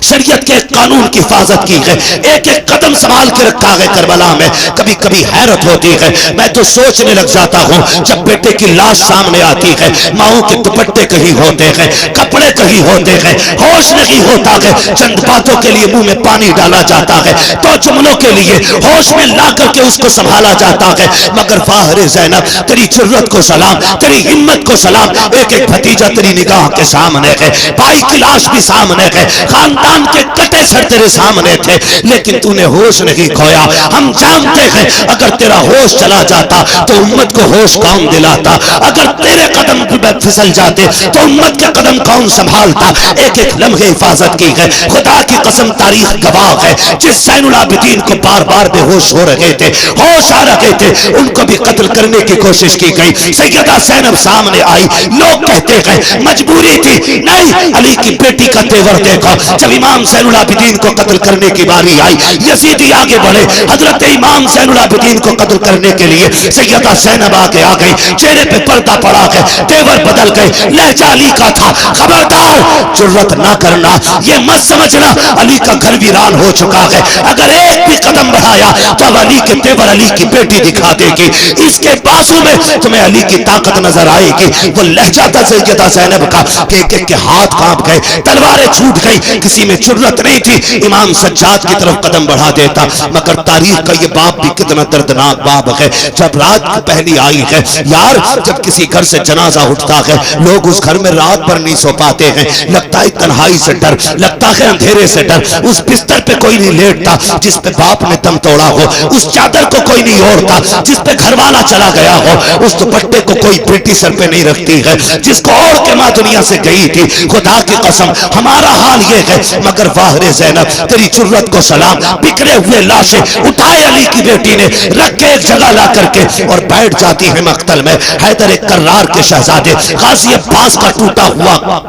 شریعت کے قانون کی حفاظت کی ہے، ایک ایک قدم سنبھال کے رکھا ہے کربلا میں۔ کبھی کبھی حیرت ہوتی ہے، میں تو سوچنے لگ جاتا ہوں جب بیٹے کی لاش سامنے آتی ہے، ماؤں کے دوپٹے کہیں ہوتے ہیں، کپڑے کہیں ہوتے ہیں، ہوش نہیں ہوتا ہے، چند باتوں کے لیے منہ میں پانی ڈالا جاتا ہے، تو جملوں کے لیے ہوش میں لا کر کے اس کو سنبھالا جاتا ہے، مگر فاہر زینب تیری جرت کو سلام، تیری ہمت کو سلام، ایک ایک بھتیجا تیری نگاہ کے سامنے ہے، بھائی کی لاش بھی سامنے ہے، خاندان کے کٹے سر تیرے سامنے تھے لیکن تو نے ہوش نہیں کھویا۔ ہم جانتے ہیں اگر تیرا ہوش چلا جاتا تو امت کو ہوش کون دلاتا، اگر تیرے قدم پھسل جاتے تو امت کے قدم کون سنبھالتا۔ ایک ایک لمحے حفاظت کی ہے، خدا کی قسم تاریخ گواہ ہے، جس زین العابدین کو بار بار بے ہوش ہو رہے تھے، ہوش آ رہے تھے، ان کو بھی قتل کرنے کی کوشش کی گئی، سیدہ زینب سامنے آئی، لوگ کہتے ہیں مجبوری تھی، نہیں علی کی بیٹی کا تیور دیکھو۔ جب امام زین العابدین کو قتل کرنے کی باری آئی، یزیدی آگے بڑھے، حضرت امام زین العابدین کو قتل کرنے کے لیے سیدہ زینب آگے آ گئی، چہرے پہ پردہ پڑا گئے، تیور بدل گئے، لہجہ علی کا تھا، خبردار جرت نہ کرنا، یہ مت سمجھنا علی کا گھر ویران ہو چکا ہے، اگر ایک بھی قدم بڑھایا تو اب علی کے تیور علی کی بیٹی دکھا دے گی، اس کے بازو میں تمہیں علی کی طاقت نظر آئے گی۔ وہ لہجہ تھا سیدہ زینب کا کہ ایک ایک کے ہاتھ کانپ گئے، تلواریں چھوٹ گئی، کسی میں جرت نہیں تھی امام سجاد کی طرف قدم بڑھا دیتا۔ مگر تاریخ کا یہ باب بھی کتنا دردناک باب ہے، جب رات کی پہلی آئی ہے یار، جب کسی گھر سے جنازہ اٹھتا ہے لوگ اس گھر میں رات بھر نہیں سو پاتے ہیں، لگتا ہے تنہائی سے ڈر، لگتا ہے اندھیرے سے ڈر، اس بستر پہ کوئی نہیں لیٹتا جس پہ باپ نے دم توڑا ہو، اس چادر کو کوئی نہیں اوڑھتا جس پہ گھر والا چلا گیا ہو، اس دوپٹے کو کوئی بیٹی سر پہ نہیں رکھتی ہے جس کو اوڑھ کے ماں دنیا سے گئی تھی۔ خدا کی قسم ہمارا حال یہ ہے، مگر واہر زینب تیری جرت کو سلام، بکھرے ہوئے لاشیں اٹھائے علی کی بیٹی نے رکھ کے ایک جگہ لا کر کے اور بیٹھ جاتی ہے مقتل میں۔ حیدر کرار کے شہزادے غازی عباس کا ٹوٹا ہوا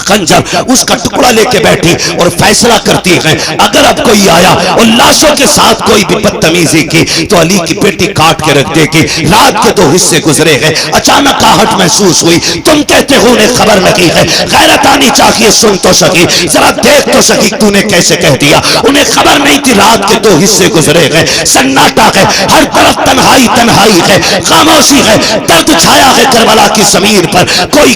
خنجر اس کا ٹکڑا لے کے بیٹھی اور فیصلہ کرتی ہے اگر اب کوئی آیا اور لاشوں کے ساتھ کوئی بھی بدتمیزی کی تو علی کی بیٹی کاٹ کے رکھ دے گی۔ رات کے 2 حصے گزرے ہیں، اچانک آہٹ محسوس ہوئی، تم کہتے ہو انہیں خبر نہیں ہے، غیرت آنی چاہیے، سن تو سکی، ذرا دیکھ تو سکی تو نے کیسے کہہ دیا، انہیں خبر نہیں تھی رات کے 2 حصے گزرے گئے، سناٹا ہے، ہر طرف تنہائی تنہائی ہے، خاموشی ہے، درد چھایا ہے کربلا کی زمین پر، کوئی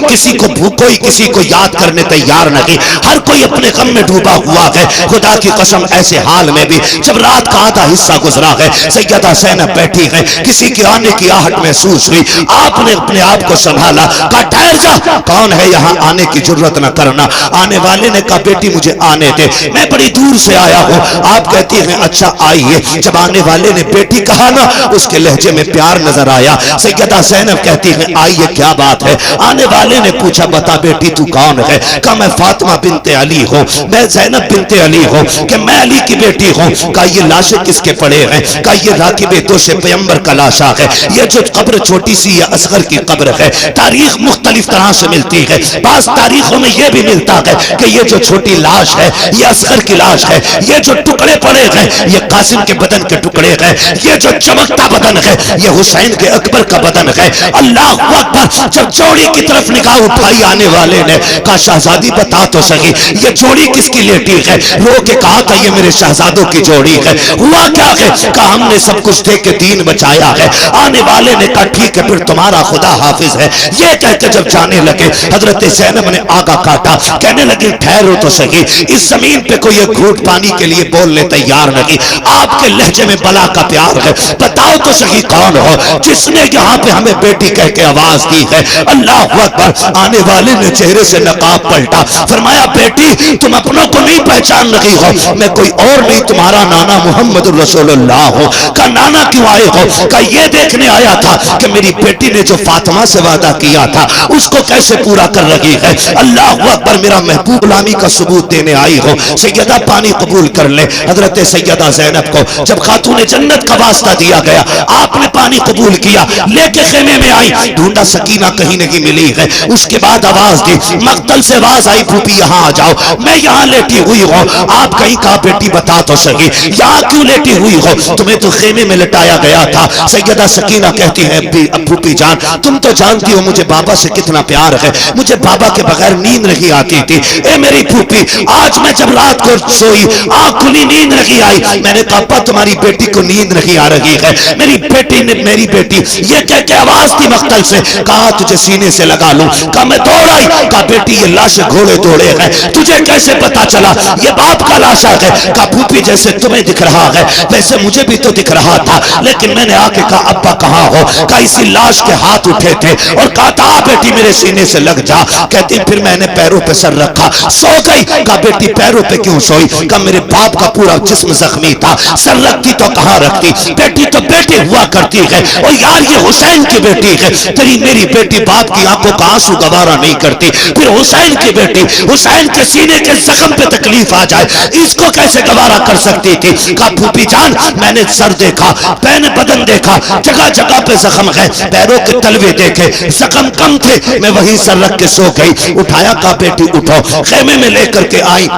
کسی کو یاد کرنے تیار نہیں، ہر کوئی اپنے غم میں ڈوبا ہوا ہے۔ خدا کی قسم ایسے حال میں بھی جب رات کا آدھا حصہ گزرا ہے، سیدہ زینب بیٹھی ہے، کسی کے آنے کی آہٹ محسوس ہوئی، آپ نے اپنے آپ کو سنبھالا، کہا ٹھہر جا، کون ہے یہاں آنے کی جرت نہ کرنا۔ آنے والے نے کہا بیٹی مجھے آنے دے، میں بڑی دور سے آیا ہوں۔ آپ کہتی ہیں اچھا آئیے، جب آنے والے نے بیٹی کہا نا اس کے لہجے میں پیار نظر آیا۔ سیدہ زینب کہتی ہیں آئیے کیا بات ہے؟ آنے والے نے پوچھا بتا بیٹی تو کون ہے؟ کہا میں فاطمہ بنت علی ہوں، میں زینب بنت علی ہوں، کہ میں علی کی بیٹی ہوں۔ کہا یہ لاشیں کس کے پڑے ہیں، کہا یہ راکب دوش پیمبر کا لاشا ہے، یہ جو قبر چھوٹی سی یہ اصغر کی قبر ہے۔ تاریخ مختلف طرح سے ملتی ہے، بعض تاریخوں میں یہ بھی ملتا ہے کہ یہ جو چھوٹی لاش ہے یہ اصغر کی لاش ہے، یہ جو ٹکڑے پڑے ہیں یہ قاسم کے بدن کے ٹکڑے ہیں، یہ جو چمکتا بدن ہے یہ حسین کے اکبر کا بدن ہے۔ اللہ اکبر! جب جوڑی کی طرف نگاہ اٹھائی آنے والے نے کہا شہزادی بتا تو صحیح یہ جوڑی کس کی لیٹی ہے؟ رو کے کہا تھا یہ میرے شہزادوں کی جوڑی ہے۔ ہوا کیا ہے؟ کہا ہم نے سب کچھ دے کے دین بچایا ہے۔ آنے والے نے کہا ٹھیک ہے پھر تمہارا خدا حافظ ہے۔ یہ کہہ کے جب جانے لگے حضرت زینب نے آگا کاٹا، کہنے لگی ٹھہرو تو صحیح، اس زمین پہ کوئی ایک گھونٹ پانی کے لیے بولنے تیار نہیں، آپ کے لہجے میں بلا کا پیار ہے، بتاؤ تو صحیح کون ہو جس نے یہاں پہ ہمیں بیٹی کہہ کے آواز دی ہے؟ اللہ اکبر! آنے والے نے چہرے سے نقاب پلٹا، فرمایا بیٹی تم اپنوں کو نہیں پہچان رہی ہو، میں کوئی اور نہیں تمہارا نانا محمد رسول اللہ ہوں۔ کہا نانا کیوں آئے ہو؟ کہا یہ دیکھنے آیا تھا کہ میری بیٹی نے جو فاطمہ سے وعدہ کیا تھا اس کو کیسے پورا کر رہی ہے۔ اللہ اکبر! میرا محبوب غلامی کا ثبوت دینے آئی ہو۔ سیدہ پانی قبول کر لے۔ حضرت سیدہ زینب کو جب خاتون جنت کا واسطہ دیا گیا آپ نے پانی قبول کیا، لے کے خیمے میں آئی، ڈھونڈا سکینہ کہیں نہیں ملی ہے۔ اس کے بعد آواز دی، مقتل سے آواز آئی پھوپھی یہاں آ جاؤ، میں یہاں لیٹی ہوئی ہوں۔ آپ کہیں کہا بیٹی بتا تو صحیح یہاں کیوں لیٹی ہوئی ہو؟ تمہیں تو خیمے میں لٹایا گیا تھا۔ سیدہ سکینہ کہتی ہے پھوپھی جان تم تو جانتی ہو مجھے بابا سے کتنا پیار ہے، مجھے بابا کے بغیر نیند نہیں آتی تھی۔ اے میری پھوپھی آج میں جب رات کو سوئی آنکھ کھلی نیند نہیں آئی، میں نے کہا ابا تمہاری بیٹی کو نیند نہیں آ رہی ہے۔ میری بیٹی نے میری بیٹی یہ کہہ کے آواز دی مقتل سے، کہا تجھے سینے سے لگا لوں۔ کہا میں دوڑ آئی، کہا بیٹی یہ لاش گھوڑے دوڑے ہیں، تجھے کیسے پتا چلا یہ باپ کا لاشا ہے؟ کہا پھوپھی جیسے تمہیں دکھ رہا ہے ویسے مجھے بھی تو دکھ رہا تھا، لیکن میں نے آ کے کہا ابا کہاں ہو؟ کہا اسی لاش کے ہاتھ اٹھے تھے اور کہا تھا بیٹی میرے سینے سے لگ جا۔ کہتی پھر میں نے پیروں پہ سر رکھا سو گئی۔ کہا بیٹی پیروں پہ کیوں سوئی؟ کہا میرے باپ کا پورا جسم زخمی تھا، سر رکھتی تو کہاں رکھتی؟ بیٹی تو بیٹی ہوا کرتی ہے، اور یار یہ حسین کی بیٹی ہے، تیری میری بیٹی باپ کی آنکھوں کا آنسو گوارا نہیں کرتی، پھر حسین کی بیٹی حسین کے سینے کے زخم پہ تکلیف آ جائے اس کو کیسے گوارا کر سکتی تھی؟ کہا پھوپھی جان میں نے سر دیکھا، میں نے بدن دیکھا، جگہ جگہ پہ زخم ہے، پیروں کے تلوے دیکھے زخم کم تھے، میں وہیں سر رکھ کے سو گئی۔ اٹھایا کہا بیٹی اٹھو، خیمے میں لے کر کے آئی،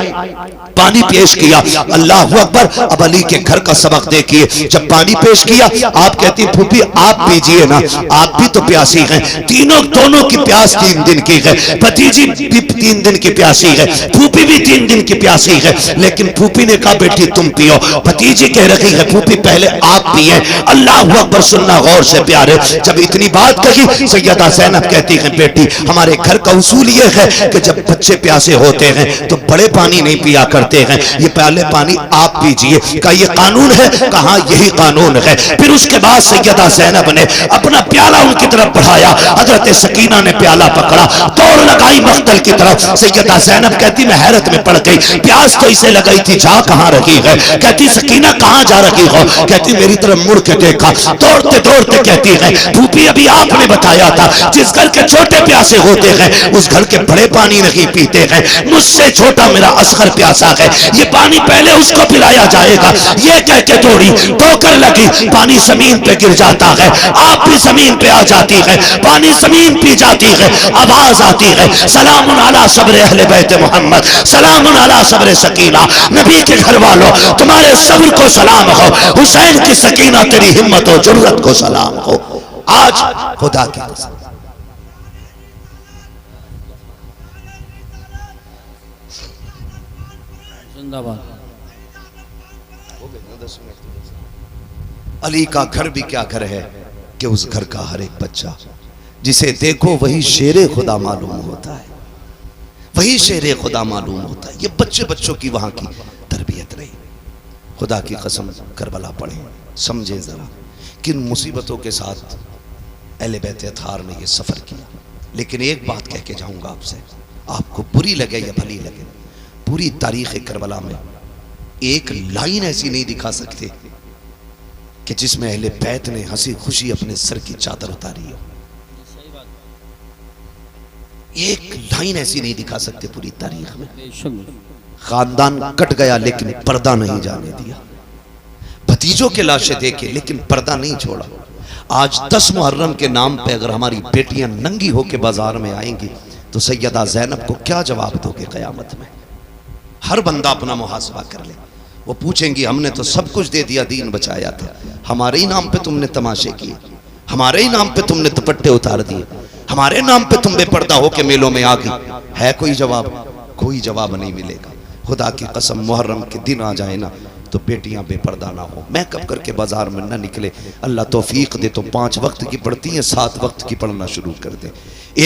پانی پیش کیا۔ اللہ اکبر! اب علی کے گھر کا سبق دیکھیے، جب پانی پیش کیا آپ کہتی پھوپھی آپ پیجئے نا، آپ بھی تو پیاسی ہیں، دونوں کی پیاس 3 دن کی ہے، بھتیجی بھی 3 دن کی پیاسی ہے، پھوپھی بھی 3 دن کی پیاسی ہے، لیکن پھوپھی نے کہا بیٹی تم پیو، بھتیجی کہہ رہی ہے پھوپھی پہلے آپ پیئے۔ اللہ اکبر! سننا غور سے پیارے، جب اتنی بات کہی سیدہ زینب کہتی ہے بیٹی ہمارے گھر کا اصول یہ ہے کہ جب بچے پیاسے ہوتے ہیں تو بڑے پانی نہیں پیا کرتے ہیں، یہ پہلے پانی آپ پیجئے۔ کہا یہ قانون ہے؟ کہا یہی قانون ہے۔ پھر اس کے بعد سیدہ زینب نے اپنا پیالہ ان کی طرف بڑھایا، حضرت سکینہ نے پیالہ پکڑا، دوڑ لگائی مقتل کی طرف۔ سیدہ زینب کہتی میں حیرت میں پڑ گئی، پیاس تو اسے لگائی تھی جا کہاں رہی ہے؟ کہتی سکینہ کہاں جا رہی ہو؟ کہتی میری طرف مڑ کے دیکھا، دوڑتے دوڑتے کہتی ہے پھوپھی ابھی آپ نے بتایا تھا جس گھر کے چھوٹے پیاسے ہوتے ہیں اس گھر کے بڑے پانی نہیں پیتے ہیں، مجھ سے چھوٹا میرا اصغر پیاسا ہے، یہ پانی پہلے اس کو پلایا جائے گا۔ یہ کہہ کے دوڑی، ٹوکر لگی، پانی زمین پہ گر جاتا ہے، آپ بھی زمین پہ آ جاتی ہے، پانی زمین پی جاتی ہے، آواز آتی ہے سلام علی صبر اہل بیت محمد، سلام علی صبر سکینہ، نبی کے گھر والوں تمہارے صبر کو سلام ہو، حسین کی سکینہ تیری ہمت و جرأت کو سلام ہو۔ آج خدا کی قسم زندہ باد علی کا گھر بھی کیا گھر ہے کہ اس گھر کا ہر ایک بچہ جسے دیکھو وہی شیر خدا معلوم ہوتا ہے، وہی شیر خدا معلوم ہوتا ہے۔ یہ بچوں کی وہاں کی تربیت رہی۔ خدا کی قسم کربلا پڑھیں، سمجھیں ذرا کن مصیبتوں کے ساتھ اہل بیت اطہار نے یہ سفر کیا۔ لیکن ایک بات کہہ کے جاؤں گا آپ سے، آپ کو بری لگے یا بھلی لگے، پوری تاریخ کربلا میں ایک لائن ایسی نہیں دکھا سکتے کہ جس میں اہل بیت نے ہنسی خوشی اپنے سر کی چادر اتاری ہو۔ ایک لائن ایسی نہیں دکھا سکتے پوری تاریخ میں۔ خاندان کٹ گیا لیکن پردہ نہیں جانے دیا، بھتیجوں کے لاشیں دیکھے لیکن پردہ نہیں چھوڑا۔ آج 10 محرم کے نام پہ اگر ہماری بیٹیاں ننگی ہو کے بازار میں آئیں گی تو سیدہ زینب کو کیا جواب دو گے قیامت میں؟ ہر بندہ اپنا محاسبہ کر لے۔ وہ پوچھیں گی ہم نے تو سب کچھ دے دیا، دین بچایا تھا، ہمارے ہی نام پہ تم نے تماشے کیے، ہمارے ہی نام پہ تم نے دوپٹے اتار دیے، ہمارے نام پہ تم بے پردہ ہو کے میلوں میں آ گئی۔ ہے کوئی جواب؟ کوئی جواب نہیں ملے گا۔ خدا کی قسم محرم کے دن آ جائے نا تو بیٹیاں بے پردہ نہ ہو، میک اپ کر کے بازار میں نہ نکلے۔ اللہ توفیق دے تو 5 وقت کی پڑھتی ہیں 7 وقت کی پڑھنا شروع کر دیں،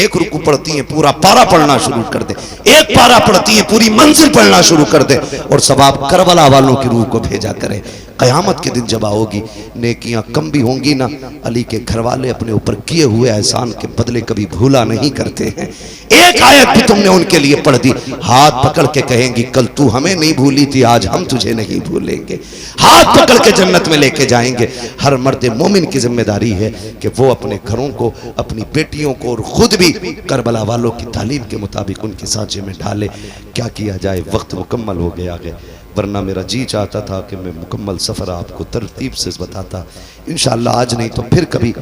1 رکوع پڑھتی ہیں پورا پارا پڑھنا شروع کر دیں، 1 پارا پڑھتی ہیں پوری منزل پڑھنا شروع کر دیں، اور ثواب کربلا والوں کی روح کو بھیجا کریں۔ قیامت کے دن جب آؤگی نیکیاں کم بھی ہوں گی نا، علی کے گھر والے اپنے اوپر کیے ہوئے احسان کے بدلے کبھی بھولا نہیں کرتے ہیں۔ ایک آیت بھی تم نے ان کے لیے پڑھ دی، ہاتھ پکڑ کے کہیں گی کل تو ہمیں نہیں بھولی تھی، آج ہم تجھے نہیں بھولیں گے۔ ہاتھ پکڑ کے جنت میں لے کے جائیں گے۔ ہر مرد مومن کی ذمہ داری ہے کہ وہ اپنے گھروں کو، اپنی بیٹیوں کو اور خود بھی کربلا والوں کی تعلیم کے مطابق ان کے سانچے میں ڈالے۔ کیا کیا جائے، وقت مکمل ہو گیا ہے، ورنہ میرا جی چاہتا تھا کہ میں مکمل سفر آپ کو ترتیب سے بتاتا۔ انشاءاللہ آج نہیں تو پھر کبھی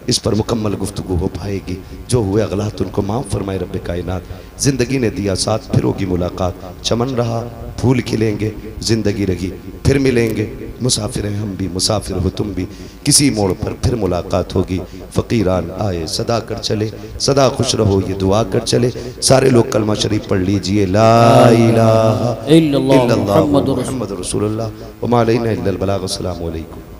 اس پر مکمل گفتگو ہو پائے گی۔ جو ہوئے اغلاط ان کو معاف فرمائے رب کائنات۔ زندگی نے دیا ساتھ، پھر ہوگی ملاقات، چمن رہا پھول کھلیں گے، زندگی رہی پھر ملیں گے، مسافر ہیں ہم بھی مسافر ہو تم بھی، کسی موڑ پر پھر ملاقات ہوگی۔ فقیران آئے صدا کر چلے، صدا خوش رہو یہ دعا کر چلے۔ سارے لوگ کلمہ شریف پڑھ لیجئے، لا الہ الا اللہ محمد رسول اللہ وما علینا الا البلاغ۔ السلام علیکم۔